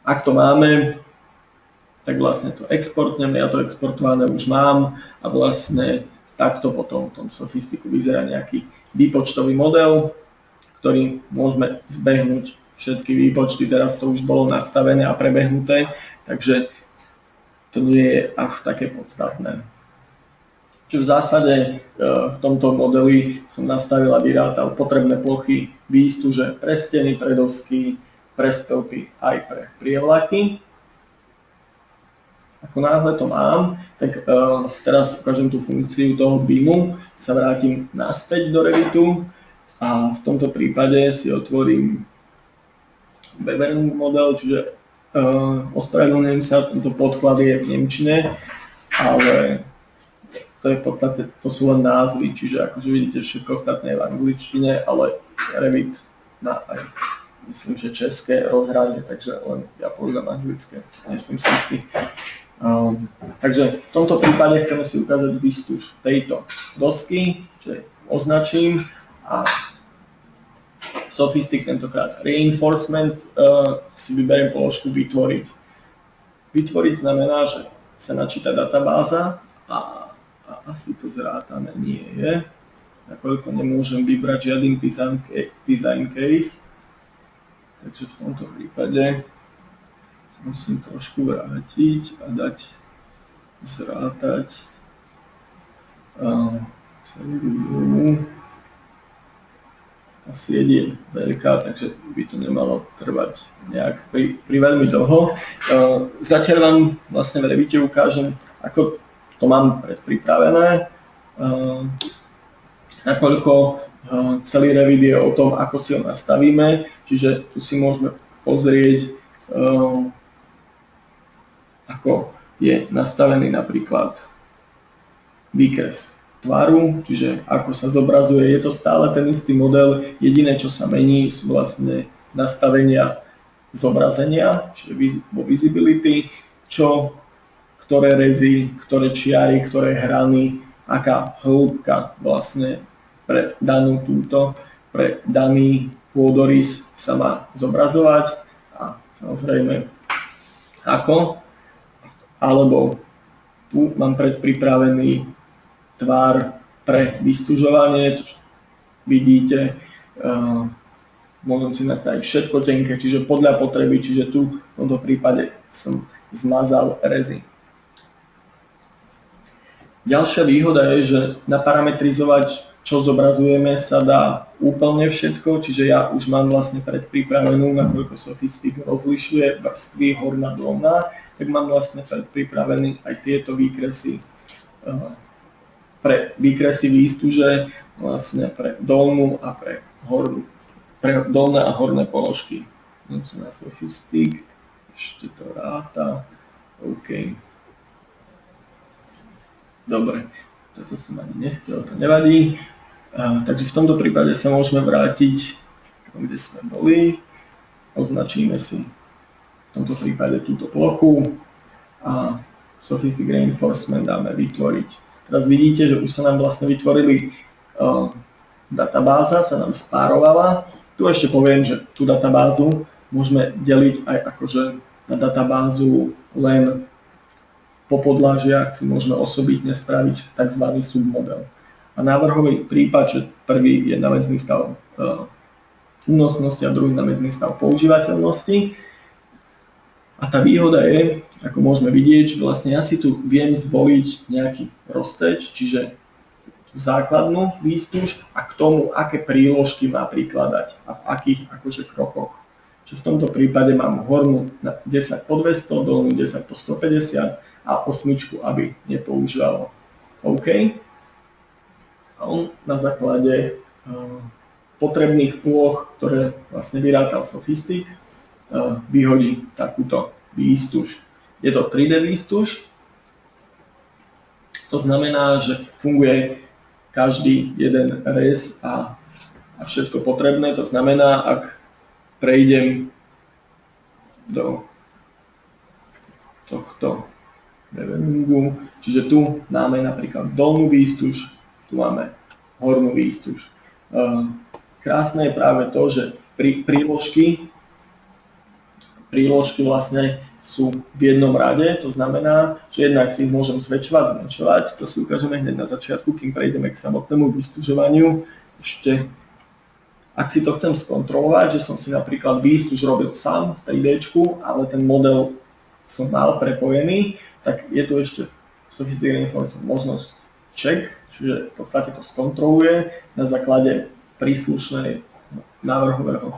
Ak to máme, tak vlastne to exportnem, ja to exportované už mám a vlastne takto potom v tom Sophisticu vyzerá nejaký výpočtový model, ktorý môžeme zbehnúť všetky výpočty, teraz to už bolo nastavené a prebehnuté, takže to nie je až také podstatné. Čiže v zásade v tomto modeli som nastavil a vyrátal potrebné plochy výstuže pre steny, pre dosky, pre stĺpy aj pre prievlaky. Ako náhle to mám, tak teraz ukážem tú funkciu toho BIMu, sa vrátim naspäť do Revitu a v tomto prípade si otvorím Beverum model, čiže ospravedlňujem sa, tento podklad je v nemčine, ale to je v podstate, to sú len názvy, čiže akože vidíte, všetko ostatné je v angličtine, ale Revit má aj, myslím, že české rozhranie, takže len ja používam anglické, nie som si istý. Takže v tomto prípade chceme si ukázať výstuž tejto dosky, čiže označím a Sophistic, tentokrát reinforcement, si vyberiem položku vytvoriť. Vytvoriť znamená, že sa načíta databáza a asi to zrátané nie je, nakoľko nemôžem vybrať žiadny design case, takže v tomto prípade sa musím trošku vrátiť a dať zrátať celú výrobu. sieť je veľká, takže by to nemalo trvať nejak pri veľmi dlho. Zatiaľ vám vlastne v Revite ukážem, ako to mám predpripravené, nakoľko celý Revit je o tom, ako si ho nastavíme, čiže tu si môžeme pozrieť, ako je nastavený napríklad výkres tvaru, čiže ako sa zobrazuje, je to stále ten istý model, jediné čo sa mení sú vlastne nastavenia zobrazenia, čiže vo visibility, ktoré rezy, ktoré čiary, ktoré hrany, aká hĺbka vlastne pre daný pôdorys sa má zobrazovať a samozrejme ako, alebo tu mám predpripravený tvar pre vystužovanie, vidíte, môžem si nastaviť všetko tenké, čiže podľa potreby, čiže tu v tomto prípade som zmazal rezy. Ďalšia výhoda je, že naparametrizovať, čo zobrazujeme, sa dá úplne všetko, čiže ja už mám vlastne predpripravenú, nakoľko Sofistik rozlišuje vrstvy horná, dolná, tak mám vlastne predpripravený aj tieto výkresy pre výkresy výstuže, vlastne pre dolnú a pre hornú, pre dolné a horné položky. Idem sa na Sofistik, ešte to ráta, OK. Dobre, toto som ani nechcel, to nevadí. Takže v tomto prípade sa môžeme vrátiť, kde sme boli. Označíme si v tomto prípade túto plochu a Sofistik Reinforcement dáme vytvoriť. Teraz vidíte, že už sa nám vlastne vytvorili databáza, sa nám spárovala. Tu ešte poviem, že tú databázu môžeme deliť aj akože na databázu len po podlažiach, si môžeme osobitne spraviť tzv. Submodel. A návrhový prípad, že prvý je námedzný stav únosnosti a druhý námedzný stav používateľnosti. A tá výhoda je, ako môžeme vidieť, že vlastne ja si tu viem zvoliť nejaký rozteč, čiže základnú výstuž a k tomu, aké príložky má prikladať a v akých akože krokoch. Čiže v tomto prípade mám hornú 10 po 200, dolnú 10 po 150 a osmičku, aby nepoužívalo OK. A on na základe potrebných plôch, ktoré vlastne vyrátal Sofistik, vyhodí takúto výstuž. Je to 3D výstuž, to znamená, že funguje každý jeden rez a všetko potrebné. To znamená, ak prejdem do tohto reveningu, čiže tu máme napríklad dolnú výstuž, tu máme hornú výstuž. Krásne je práve to, že príložky vlastne sú v jednom rade, to znamená, že jednak si ich môžem zväčšovať, zmenšovať, to si ukážeme hneď na začiatku, kým prejdeme k samotnému vystužovaniu. Ešte, ak si to chcem skontrolovať, že som si napríklad výstuž robil sám v 3D, ale ten model som mal prepojený, tak je tu ešte Sofistik Reinforcement možnosť check, čiže v podstate to skontroluje na základe príslušnej návrhového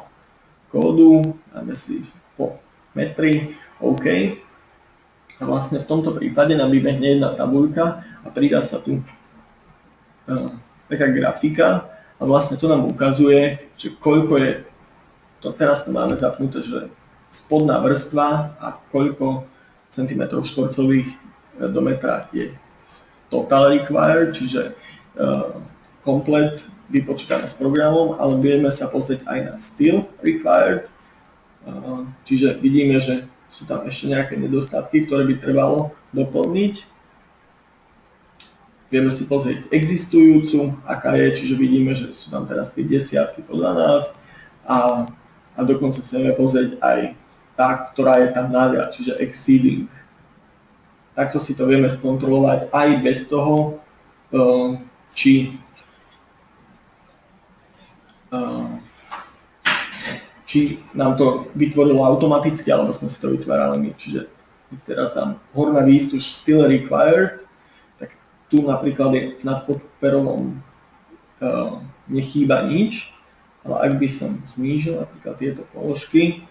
kódu, dáme si po metri, OK. A vlastne v tomto prípade nám vybehne jedna tabuľka a pridá sa tu taká grafika a vlastne to nám ukazuje, že koľko je, teraz to máme zapnuté, že spodná vrstva a koľko centimetrov štvorcových do metra je total required, čiže komplet vypočítané s programom, ale vieme sa pozrieť aj na still required, čiže vidíme, že sú tam ešte nejaké nedostatky, ktoré by trebalo doplniť. Vieme si pozrieť existujúcu, aká je, čiže vidíme, že sú tam teraz tie desiatky podľa nás a dokonca sa vieme pozrieť aj tá, ktorá je tam naviac, čiže exceeding. Takto si to vieme skontrolovať aj bez toho, či nám to vytvorilo automaticky, alebo sme si to vytvárali my. Čiže teraz dám horná výstuž still required, tak tu napríklad je nad podperovom nechýba nič Ale ak by som znížil napríklad tieto položky,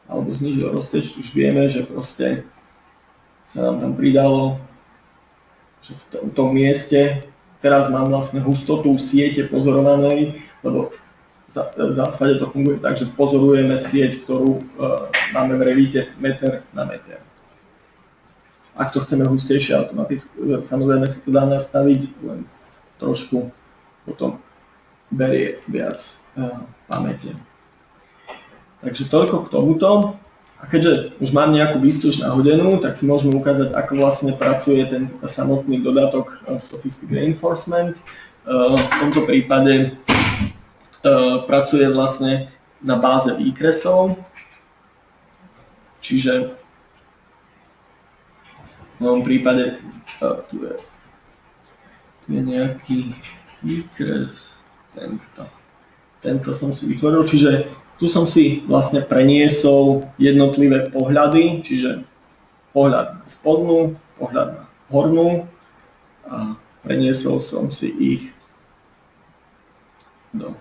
alebo znížil rozteč, už vieme, že proste sa nám tam pridalo, že v tom mieste teraz mám vlastne hustotu siete pozorovanej, lebo v zásade to funguje tak, že pozorujeme sieť, ktorú máme v Revite meter na meter. Ak to chceme hustejšie automaticky, samozrejme si to dá nastaviť, len trošku potom berie viac pamäte. Takže toľko k tomuto. A keďže už mám nejakú výstuž nahodenú, tak si môžeme ukázať, ako vlastne pracuje ten samotný dodatok Sophistic Reinforcement. V tomto prípade pracuje vlastne na báze výkresov. Čiže v mojom prípade tu je nejaký výkres, tento som si vytvoril, čiže tu som si vlastne preniesol jednotlivé pohľady, čiže pohľad na spodnú, pohľad na hornú a preniesol som si ich do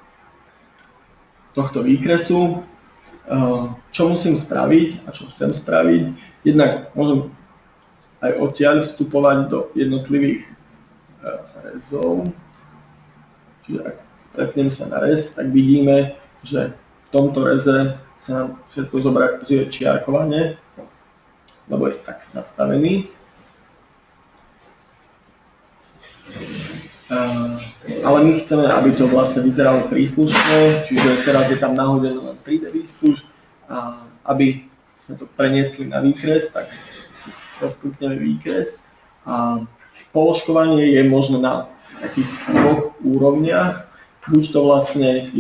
tohto výkresu. Čo musím spraviť a čo chcem spraviť? Jednak môžem aj odtiaľ vstupovať do jednotlivých rezov. Čiže ak prepnem sa na rez, tak vidíme, že v tomto reze sa nám všetko zobrazuje čiarkovane, lebo je tak nastavený. Ale my chceme, aby to vlastne vyzeralo príslušne, čiže teraz je tam nahodené len 3D výstuž a aby sme to preniesli na výkres, tak si rozklikneme výkres a položkovanie je možné na takých dvoch úrovniach. Buď to vlastne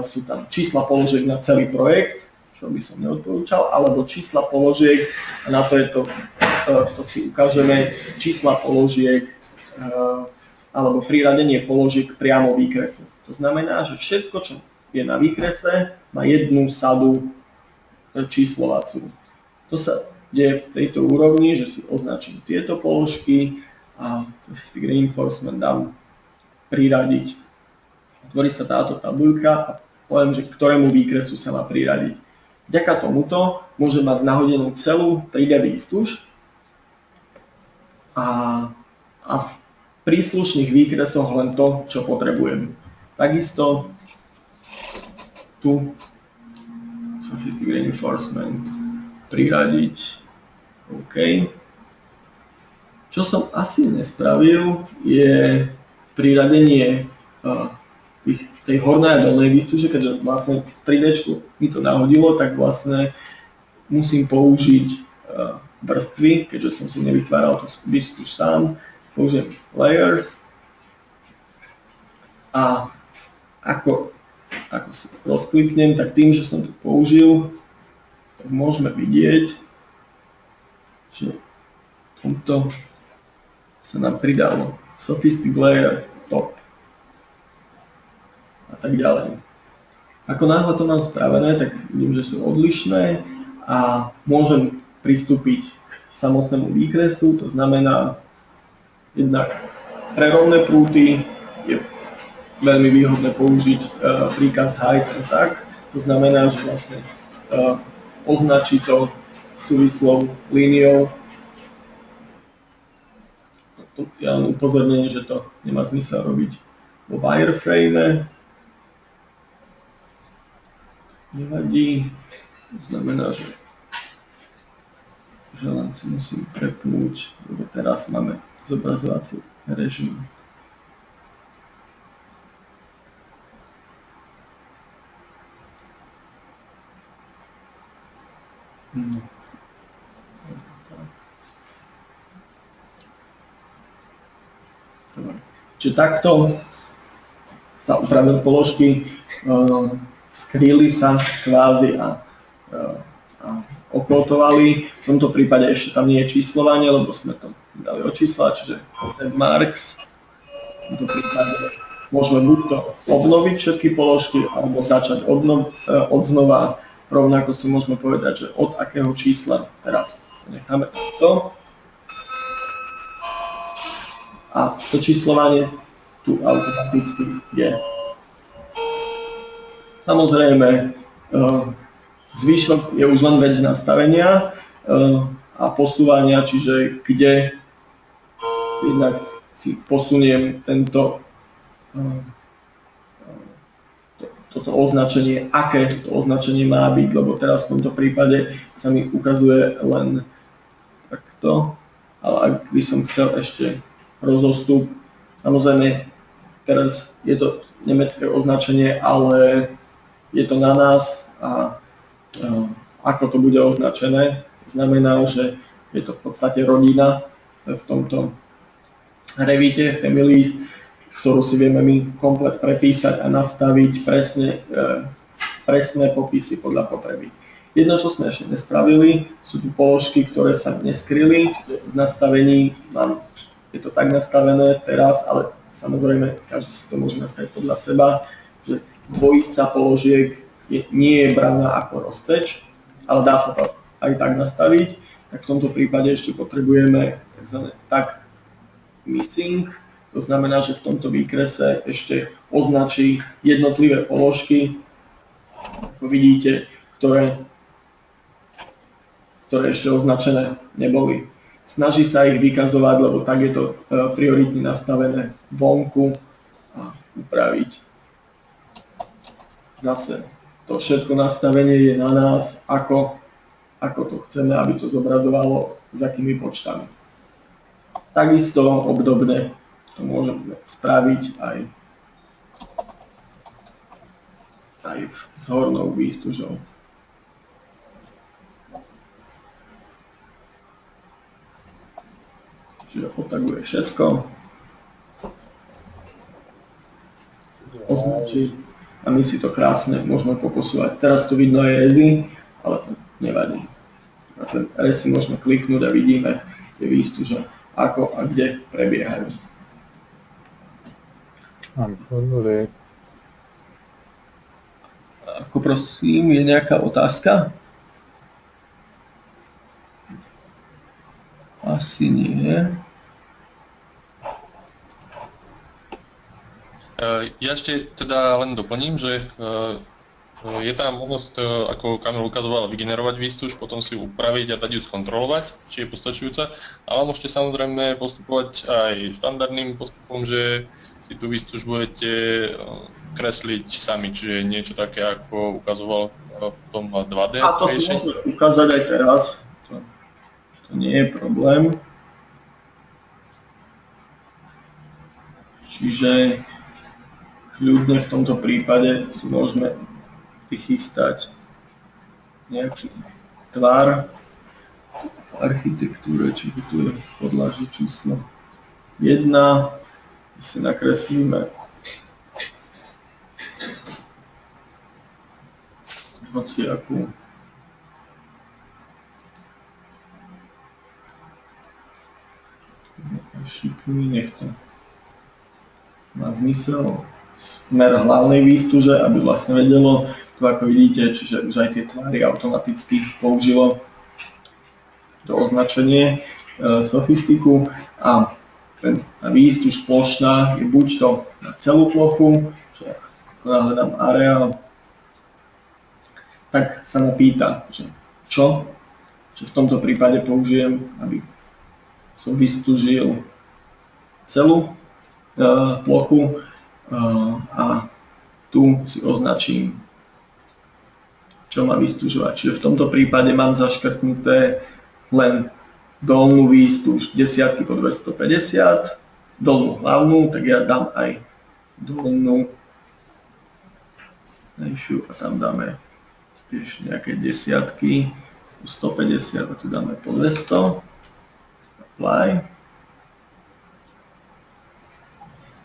sú tam čísla položiek na celý projekt, čo by som neodporúčal, alebo čísla položiek, a na to je to si ukážeme, čísla položiek alebo priradenie položiek priamo výkresu. To znamená, že všetko, čo je na výkrese, má jednu sadu číslovaciu. To sa deje v tejto úrovni, že si označím tieto položky a Sophistic Reinforcement dám priradiť. Tvorí sa táto tabuľka a poviem, že k ktorému výkresu sa má priradiť. Vďaka tomuto môžem mať nahodenú celú 3D výstuž a v príslušných výkresoch len to, čo potrebujem. Takisto tu Sophistic Reinforcement priradiť. OK. Čo som asi nespravil, je priradenie tej hornej a dolnej výstuže, keďže vlastne 3D mi to nahodilo, tak vlastne musím použiť vrstvy, keďže som si nevytváral tú výstuž sám. Použijem Layers a ako si rozkliknem, tak tým, že som to použil, tak môžeme vidieť, že tomto sa nám pridalo Sophistic Layer, Top a tak ďalej. Ako náhle to mám spravené, tak vidím, že sú odlišné a môžem pristúpiť k samotnému výkresu, to znamená, jednak pre rovné prúty je veľmi výhodné použiť príkaz height and tag, to znamená, že vlastne označí to súvislou líniou. Ja len upozornenie, že to nemá zmysel robiť vo wireframe. Nevadí, to znamená, že len si musím prepnúť, lebo teraz máme zobrazovací režim. Čiže takto sa upravili položky, skryli sa kvázi a okótovali. V tomto prípade ešte tam nie je číslovanie, lebo sme to dali očíslať, čiže set marks. V tomto prípade môžeme buď to obnoviť všetky položky, alebo začať odznova. Rovnako si môžeme povedať, že od akého čísla teraz necháme takto. A to číslovanie tu automaticky je. Samozrejme, zvyšok je už len vec nastavenia a posúvania, čiže kde jednak si posuniem toto označenie, aké to označenie má byť, lebo teraz v tomto prípade sa mi ukazuje len takto, ale ak by som chcel ešte rozostup, samozrejme teraz je to nemecké označenie, ale je to na nás a ako to bude označené, znamená, že je to v podstate rodina v tomto Revite, families, ktorú si vieme my komplet prepísať a nastaviť presné popisy podľa potreby. Jedno, čo sme ešte nespravili, sú tu položky, ktoré sa neskryli. V nastavení je to tak nastavené teraz, ale samozrejme každý si to môže nastaviť podľa seba, že dvojica položiek nie je braná ako rozteč, ale dá sa to aj tak nastaviť. Tak v tomto prípade ešte potrebujeme tzv. tag missing. To znamená, že v tomto výkrese ešte označí jednotlivé položky, ako vidíte, ktoré ešte označené neboli. Snaží sa ich vykazovať, lebo tak je to prioritne nastavené vonku a upraviť. Zase to všetko nastavenie je na nás, ako to chceme, aby to zobrazovalo, s akými počtami. Takisto obdobne to môžeme spraviť aj s hornou výstužou. Čiže otaguje všetko, označí a my si to krásne môžeme poposúvať. Teraz tu vidno aj rezy, ale to nevadí. Na ten rez si môžeme kliknúť a vidíme tie výstuže, ako a kde prebiehajú. Ako prosím, je nejaká otázka? Asi nie. Ja ešte teda len doplním, že je tam možnosť, ako Kamil ukazoval, vygenerovať výstuž, potom si ju upraviť a dať ju skontrolovať, či je postačujúca, ale môžete samozrejme postupovať aj štandardným postupom, že si tú výstuž budete kresliť sami, čiže niečo také, ako ukazoval v tom 2D. A to si môžeme ukázať aj teraz, to nie je problém. Čiže kľudne v tomto prípade si môžeme vychystať nejaký tvar v architektúre, čiže tu je podlažie číslo 1, my si nakreslíme hociakú šikmi, nech to má zmysel, smer hlavnej výstuže, aby vlastne vedelo, tu ako vidíte, čiže už aj tie tvary automaticky použilo to označenie sofistiku a tá výstuž plošná je buď to na celú plochu, že ako nahľadám areál, tak sa ma pýta, že čo? Že v tomto prípade použijem, aby som vystúžil celú plochu a tu si označím, čo má vystúžovať. Čiže v tomto prípade mám zaškrtnuté len dolnú výstuž desiatky po 250, dolnú hlavnú, tak ja dám aj dolnú a tam dáme tiež nejaké desiatky po 150 a tu dáme po 200. Apply.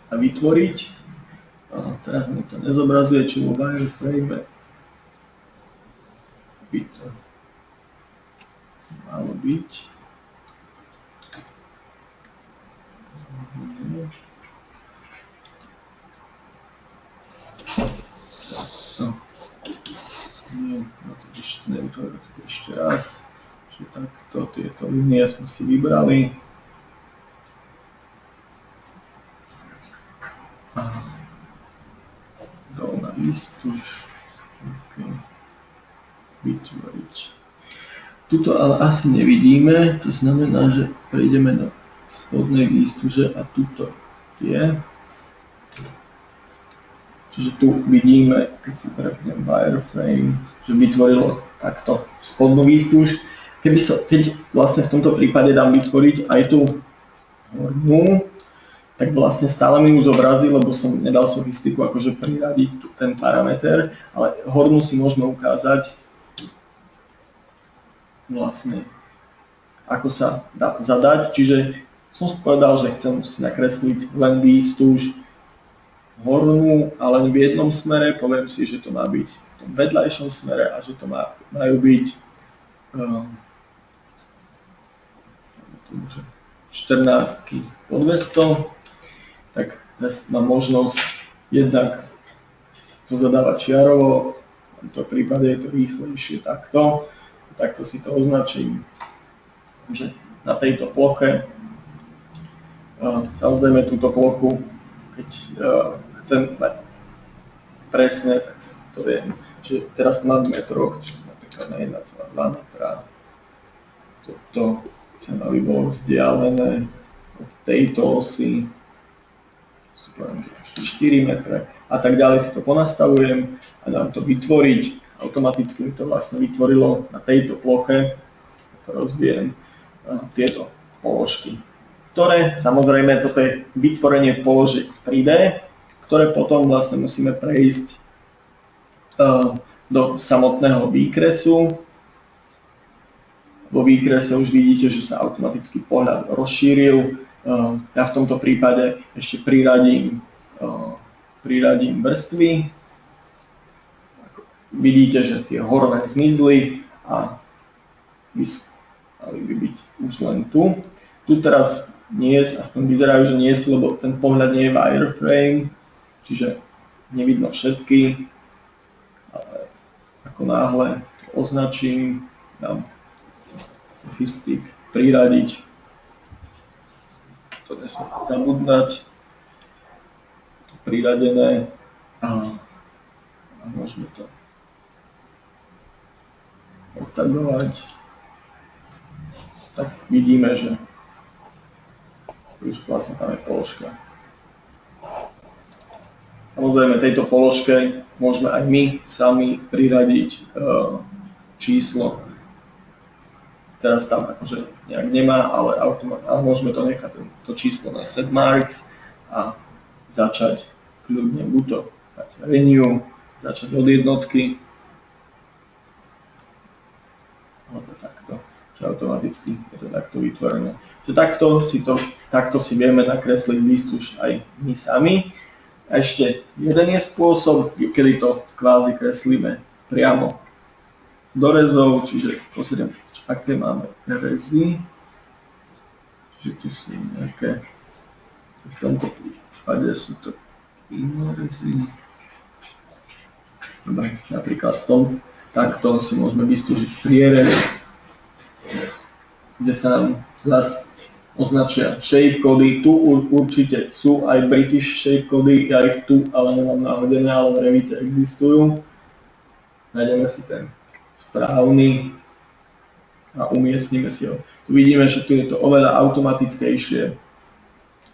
A vytvoriť. A teraz mi to nezobrazuje, či vo wireframe by to malo byť. Nevytvoriť ešte raz. Čiže takto tieto linie sme si vybrali. Dolná výstuž. Tuto ale asi nevidíme, to znamená, že prejdeme do spodnej výstuže a tuto je. Čiže tu vidíme, keď si prepnem wireframe, že vytvorilo takto spodnú výstuž. Keď vlastne v tomto prípade dám vytvoriť aj tú hornú, tak vlastne stále mi ju zobrazí, lebo som nedal sofistiku akože priradiť ten parameter, ale hornú si môžeme ukázať vlastne ako sa dá zadať. Čiže som povedal, že chcem si nakresliť len výstuž hornú, ale len v jednom smere. Poviem si, že to má byť v tom vedľajšom smere a že to majú byť 14 po 200. Tak dnes mám možnosť jednak to zadávať čiarovo, v tomto prípade je to rýchlejšie takto. Takto si to označím, že na tejto ploche, samozrejme túto plochu, keď chcem mať presne, tak si to viem, že teraz mám v metroch, čiže napríklad na 1,2 metra. Toto chcem, aby bolo vzdialené od tejto osy, si poviem, že 4 metre a tak ďalej, si to ponastavujem a dám to vytvoriť. Automaticky mi to vlastne vytvorilo na tejto ploche, rozbijem tieto položky, ktoré, samozrejme, toto je vytvorenie položiek v 3D, ktoré potom vlastne musíme prejsť do samotného výkresu. Vo výkrese už vidíte, že sa automaticky pohľad rozšíril. Ja v tomto prípade ešte priradím vrstvy. Vidíte, že tie horné zmizli a mali by byť už len tu. Tu teraz nie je, aspoň vyzerajú, že nie sú, lebo ten pohľad nie je wireframe, čiže nevidno všetky, ale ako náhle označím, dám sofistik, priradiť, to nesmiem zabudnať, priradené a môžeme to otagovať, tak vidíme, že už vlastne tam je položka. Samozrejme, tejto položke môžeme aj my sami priradiť číslo. Teraz tam akože nejak nemá, ale môžeme to nechať to číslo na setmarks a začať kľudne buď to dať renew, začať od jednotky, alebo takto, že automaticky je to takto vytvorené. Že takto si vieme nakresliť výstuž aj my sami. A ešte jeden je spôsob, kedy to kvázi kreslíme priamo do rezov, čiže pozriem, aké máme rezy. Čiže tu sú nejaké, v tomto prípade sú to iné rezy. Dobre, napríklad v tom, takto si môžeme vystúžiť prierez, kde sa nám zase označia shape kódy. Tu určite sú aj British shape kódy, ja ich tu ale nemám nahodené, ale v Revite existujú. Nájdeme si ten správny a umiestnime si ho. Tu vidíme, že tu je to oveľa automatickejšie.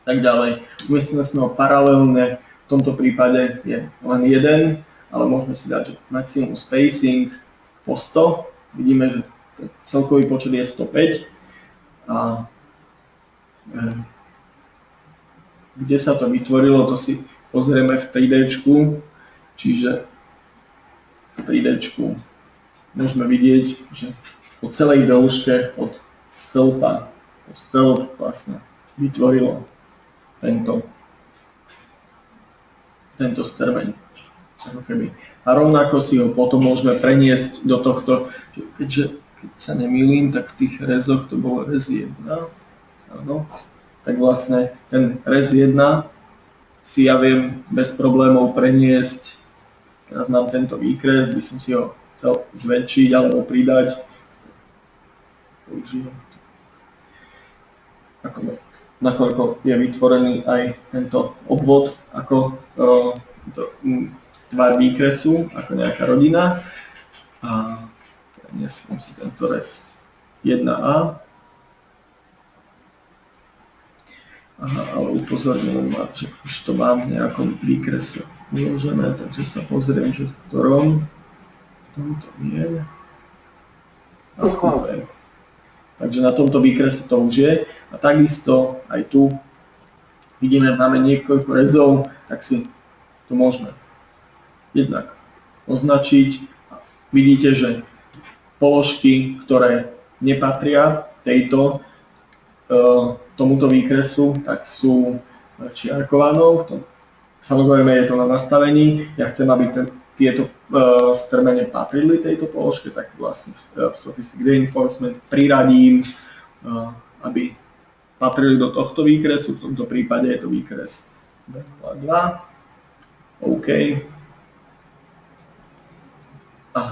Tak ďalej. Umiestnime si ho paralelne, v tomto prípade je len jeden, ale môžeme si dať maximum spacing po 100. Vidíme, že celkový počet je 105. A kde sa to vytvorilo, to si pozrieme v 3D. Čiže v 3D môžeme vidieť, že po celej dĺžke od stĺpa po stĺp vlastne vytvorilo tento strmeň. A rovnako si ho potom môžeme preniesť do tohto, keďže keď sa nemýlim, tak v tých rezoch to bolo rez 1. Áno. Tak vlastne ten rez 1 si ja viem bez problémov preniesť. Teraz mám tento výkres, by som si ho chcel zväčšiť alebo pridať. Použijem to. Nakoľko je vytvorený aj tento obvod ako tvar výkresu, ako nejaká rodina. A preniesiem si tento rez 1A. Aha, ale upozornil ma, že už to mám v nejakom výkrese uložené, takže sa pozriem, že v ktorom. Tomto nie. A tuto je. Takže na tomto výkrese to už je. A takisto aj tu vidíme, máme niekoľko rezov, tak si to môžeme jednak označiť. Vidíte, že položky, ktoré nepatria tomuto výkresu, tak sú čiarkovanou. Samozrejme je to na nastavení. Ja chcem, aby tieto strmene patrili tejto položke, tak vlastne v Sophistic Reinforcement priradím, aby patrili do tohto výkresu. V tomto prípade je to výkres B02. OK. A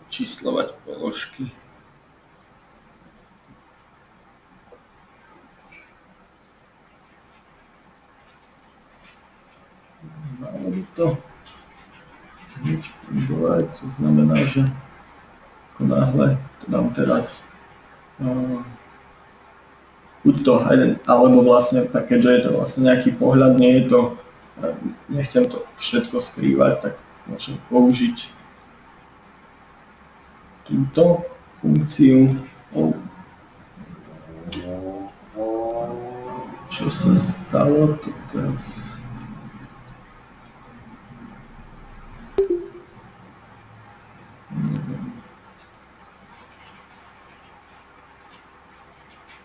číslovať položky. Malo by to hneď fungovať, to znamená, že ako náhle to dám teraz buď to jeden, alebo vlastne, keďže je to vlastne nejaký pohľad, nie je to, nechcem to všetko skrývať, tak môžem použiť túto funkciu. Čo sa stalo tu teraz?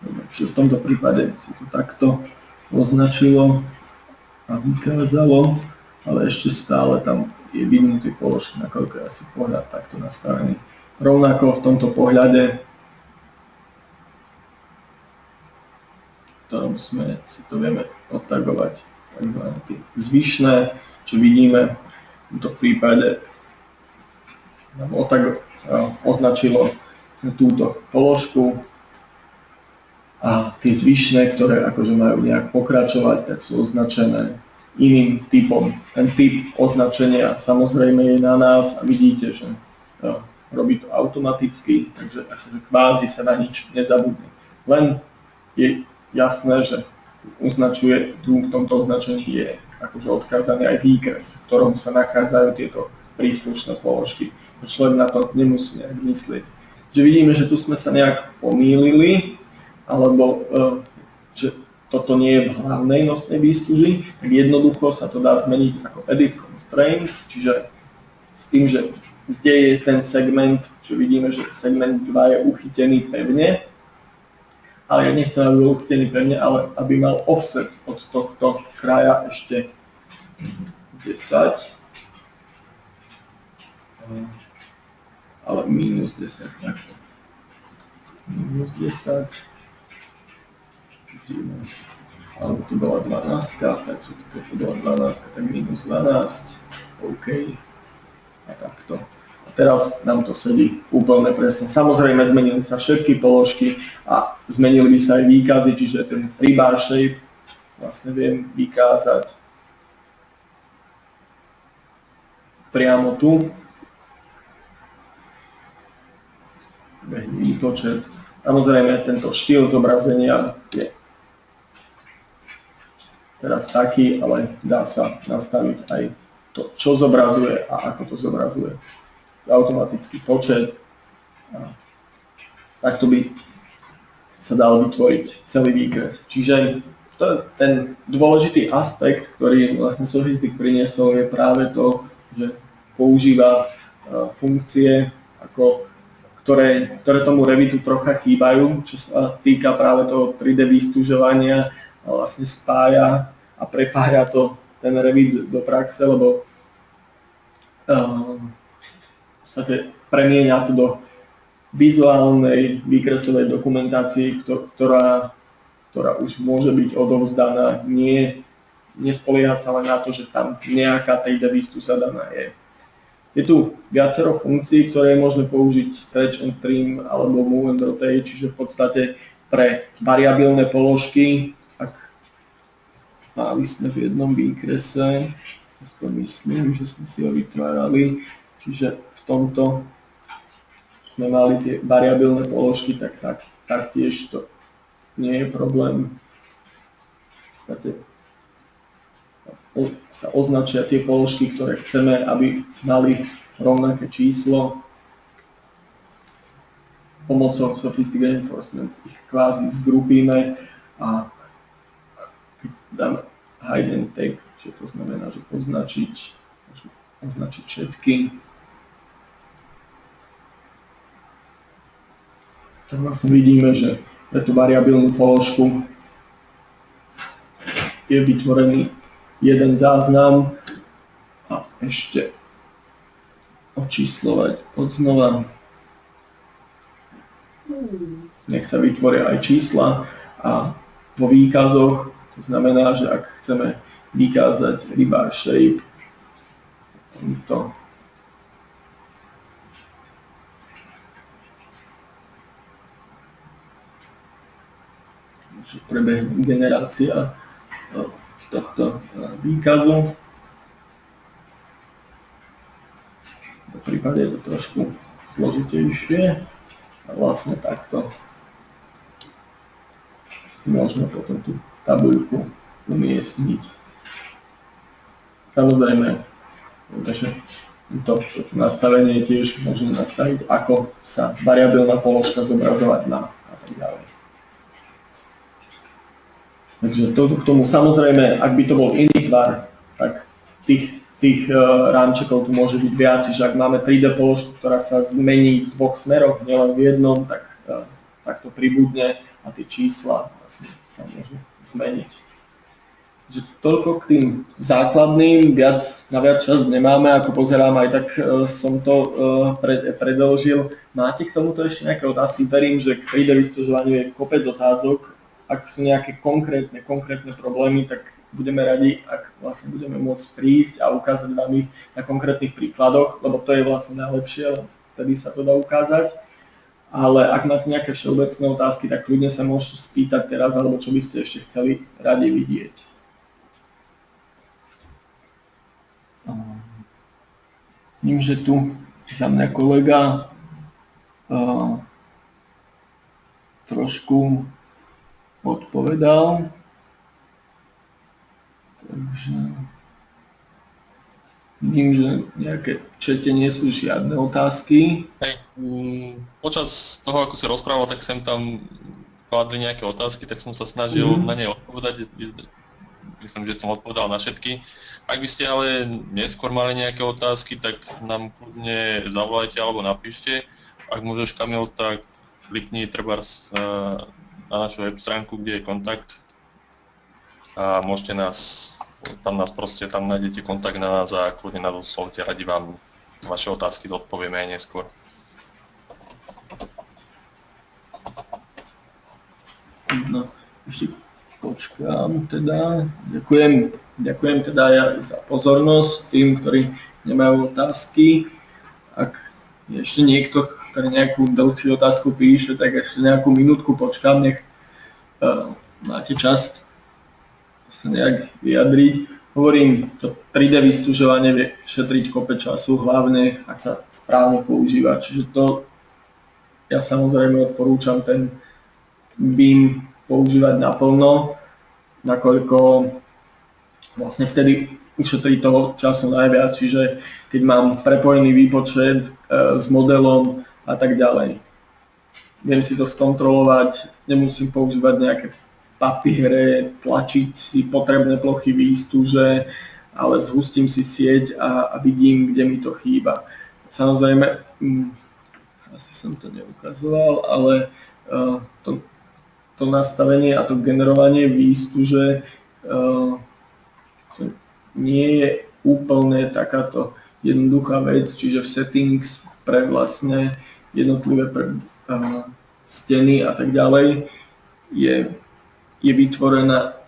Takže v tomto prípade si to takto označilo a vykázalo, ale ešte stále tam je vyvinutý položky, nakoľko je asi pohľad takto nastavený. Rovnako v tomto pohľade, v ktorom sme si to vieme odtagovať, takzvané tie zvyšné, čo vidíme v tomto prípade, nám označilo túto položku a tie zvyšné, ktoré akože majú nejak pokračovať, tak sú označené iným typom. Ten typ označenia samozrejme je na nás a vidíte, že robí to automaticky, takže akože kvázi sa na nič nezabudne. Len je jasné, že tu v tomto označení je akože odkázaný aj výkres, v ktorom sa nachádzajú tieto príslušné položky. Človek na to nemusí nejak myslieť. Že vidíme, že tu sme sa nejak pomýlili, alebo že toto nie je v hlavnej nosnej výstuži, tak jednoducho sa to dá zmeniť ako edit constraints, čiže s tým, že kde je ten segment, že vidíme, že segment 2 je uchytený pevne, ale ja nechcem, aby bol uchytený pevne, ale aby mal offset od tohto kraja ešte 10, ale minus 10, takto. Minus 10. Alebo tu bola 12, takže tu bola 12, tak minus 12, OK, a takto. A teraz nám to sedí úplne presne. Samozrejme zmenili sa všetky položky a zmenili by sa aj výkazy, čiže ten rebar shape vlastne viem vykázať priamo tu. Výpočet. Samozrejme tento štýl zobrazenia je teraz taký, ale dá sa nastaviť aj to, čo zobrazuje a ako to zobrazuje. Automatický počet. A takto by sa dal vytvoriť celý výkres. Čiže to je ten dôležitý aspekt, ktorý vlastne Sophistic priniesol, je práve to, že používa funkcie, ktoré tomu Revitu trocha chýbajú, čo sa týka práve toho 3D výstužovania a vlastne spája a prepája to ten Revit do praxe, lebo premieňa to do vizuálnej výkresovej dokumentácii, ktorá už môže byť odovzdaná. Nespolieha sa len na to, že tam nejaká 3D výstuž zadaná je. Je tu viacero funkcií, ktoré je možné použiť stretch and trim alebo move and rotate, čiže v podstate pre variabilné položky, ak mali sme v jednom výkrese, skôr myslím, že sme si ho vytvárali, čiže v tomto sme mali tie variabilné položky, tak taktiež to nie je problém. V podstate sa označia tie položky, ktoré chceme, aby mali rovnaké číslo. Pomocou Sophisticated Enforcement ich kvázi zgrupíme a keď dáme hide and tag, čo to znamená, že označiť všetky, tak vlastne vidíme, že pre tú variabilnú položku je vytvorený jeden záznam a ešte očíslovať odznova. Nech sa vytvoria aj čísla a vo výkazoch, to znamená, že ak chceme vykázať rebar shape, to prebehne generácia tohto výkazu. V prípade je to trošku zložitejšie a vlastne takto si môžeme potom tú tabuľku umiestniť. Samozrejme, že to nastavenie tiež môžeme nastaviť, ako sa variabilná položka zobrazovať má a tak ďalej. Takže k tomu samozrejme, ak by to bol iný tvar, tak tých rámčekov tu môže byť viac, čiže ak máme 3D položku, ktorá sa zmení v dvoch smeroch, nielen v jednom, tak to pribudne a tie čísla vlastne sa môžu zmeniť. Že toľko k tým základným, na viac čas nemáme, ako pozerám, aj tak som to predĺžil. Máte k tomuto ešte nejaké otázky? Verím, že k 3D vysťažovaniu je kopec otázok. Ak sú nejaké konkrétne problémy, tak budeme radi, ak vlastne budeme môcť prísť a ukázať vám ich na konkrétnych príkladoch, lebo to je vlastne najlepšie, vtedy sa to dá ukázať. Ale ak máte nejaké všeobecné otázky, tak kľudne sa môžete spýtať teraz, alebo čo by ste ešte chceli radi vidieť. Vidím, že tu za mňa kolega trošku odpovedal. Takže vidím, že nejaké v čete nie sú žiadne otázky. Hej, počas toho, ako si rozprával, tak sem tam kladli nejaké otázky, tak som sa snažil na ne odpovedať. Myslím, že som odpovedal na všetky. Ak by ste ale neskôr mali nejaké otázky, tak nám kľudne zavolajte alebo napíšte. Ak môžeš, Kamil, tak klikni trebárs na našu web stránku, kde je kontakt a môžete tam nájdete kontakt na nás a kľudne nás oslovte, radi vám vaše otázky zodpovieme aj neskôr. No, ešte počkám teda. Ďakujem teda aj za pozornosť tým, ktorí nemajú otázky. Ak je ešte niekto, ktorý nejakú dlhšiu otázku píše, tak ešte nejakú minútku počkám, nech máte čas sa nejak vyjadriť. Hovorím, to 3D vystúžovanie vie šetriť kope času, hlavne ak sa správne používa. Čiže to ja samozrejme odporúčam ten BIM používať naplno, nakoľko vlastne vtedy ušetrí toho času najviac, čiže keď mám prepojený výpočet s modelom a tak ďalej. Viem si to skontrolovať, nemusím používať nejaké papiere, tlačiť si potrebné plochy výstuže, ale zhustím si sieť a vidím, kde mi to chýba. Samozrejme, asi som to neukazoval, ale to nastavenie a to generovanie výstuže to nie je úplne takáto jednoduchá vec, čiže v settings pre vlastne jednotlivé steny a tak ďalej je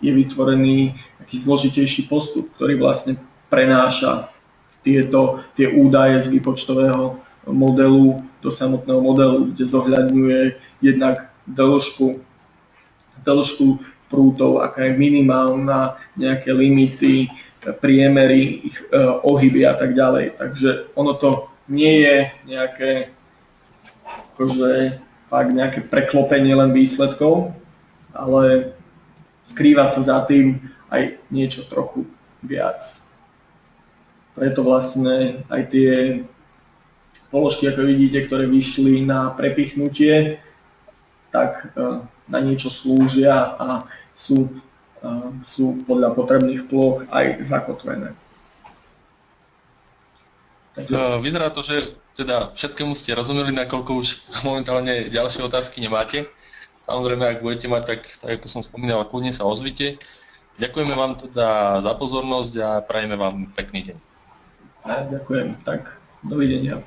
vytvorený taký zložitejší postup, ktorý vlastne prenáša tie údaje z výpočtového modelu do samotného modelu, kde zohľadňuje jednak dĺžku prútov, aká je minimálna, nejaké limity, priemery, ich ohyby a tak ďalej. Takže ono to nie je nejaké akože fakt nejaké preklopenie len výsledkov, ale skrýva sa za tým aj niečo trochu viac. Preto vlastne aj tie položky, ako vidíte, ktoré vyšli na prepichnutie, tak na niečo slúžia a sú podľa potrebných ploch aj zakotvené. Vyzerá to, že teda všetkému ste rozumeli, nakoľko už momentálne ďalšie otázky nemáte. Samozrejme, ak budete mať, tak ako som spomínal, kľudne sa ozvite. Ďakujeme vám teda za pozornosť a prajeme vám pekný deň. Ďakujem, tak dovidenia.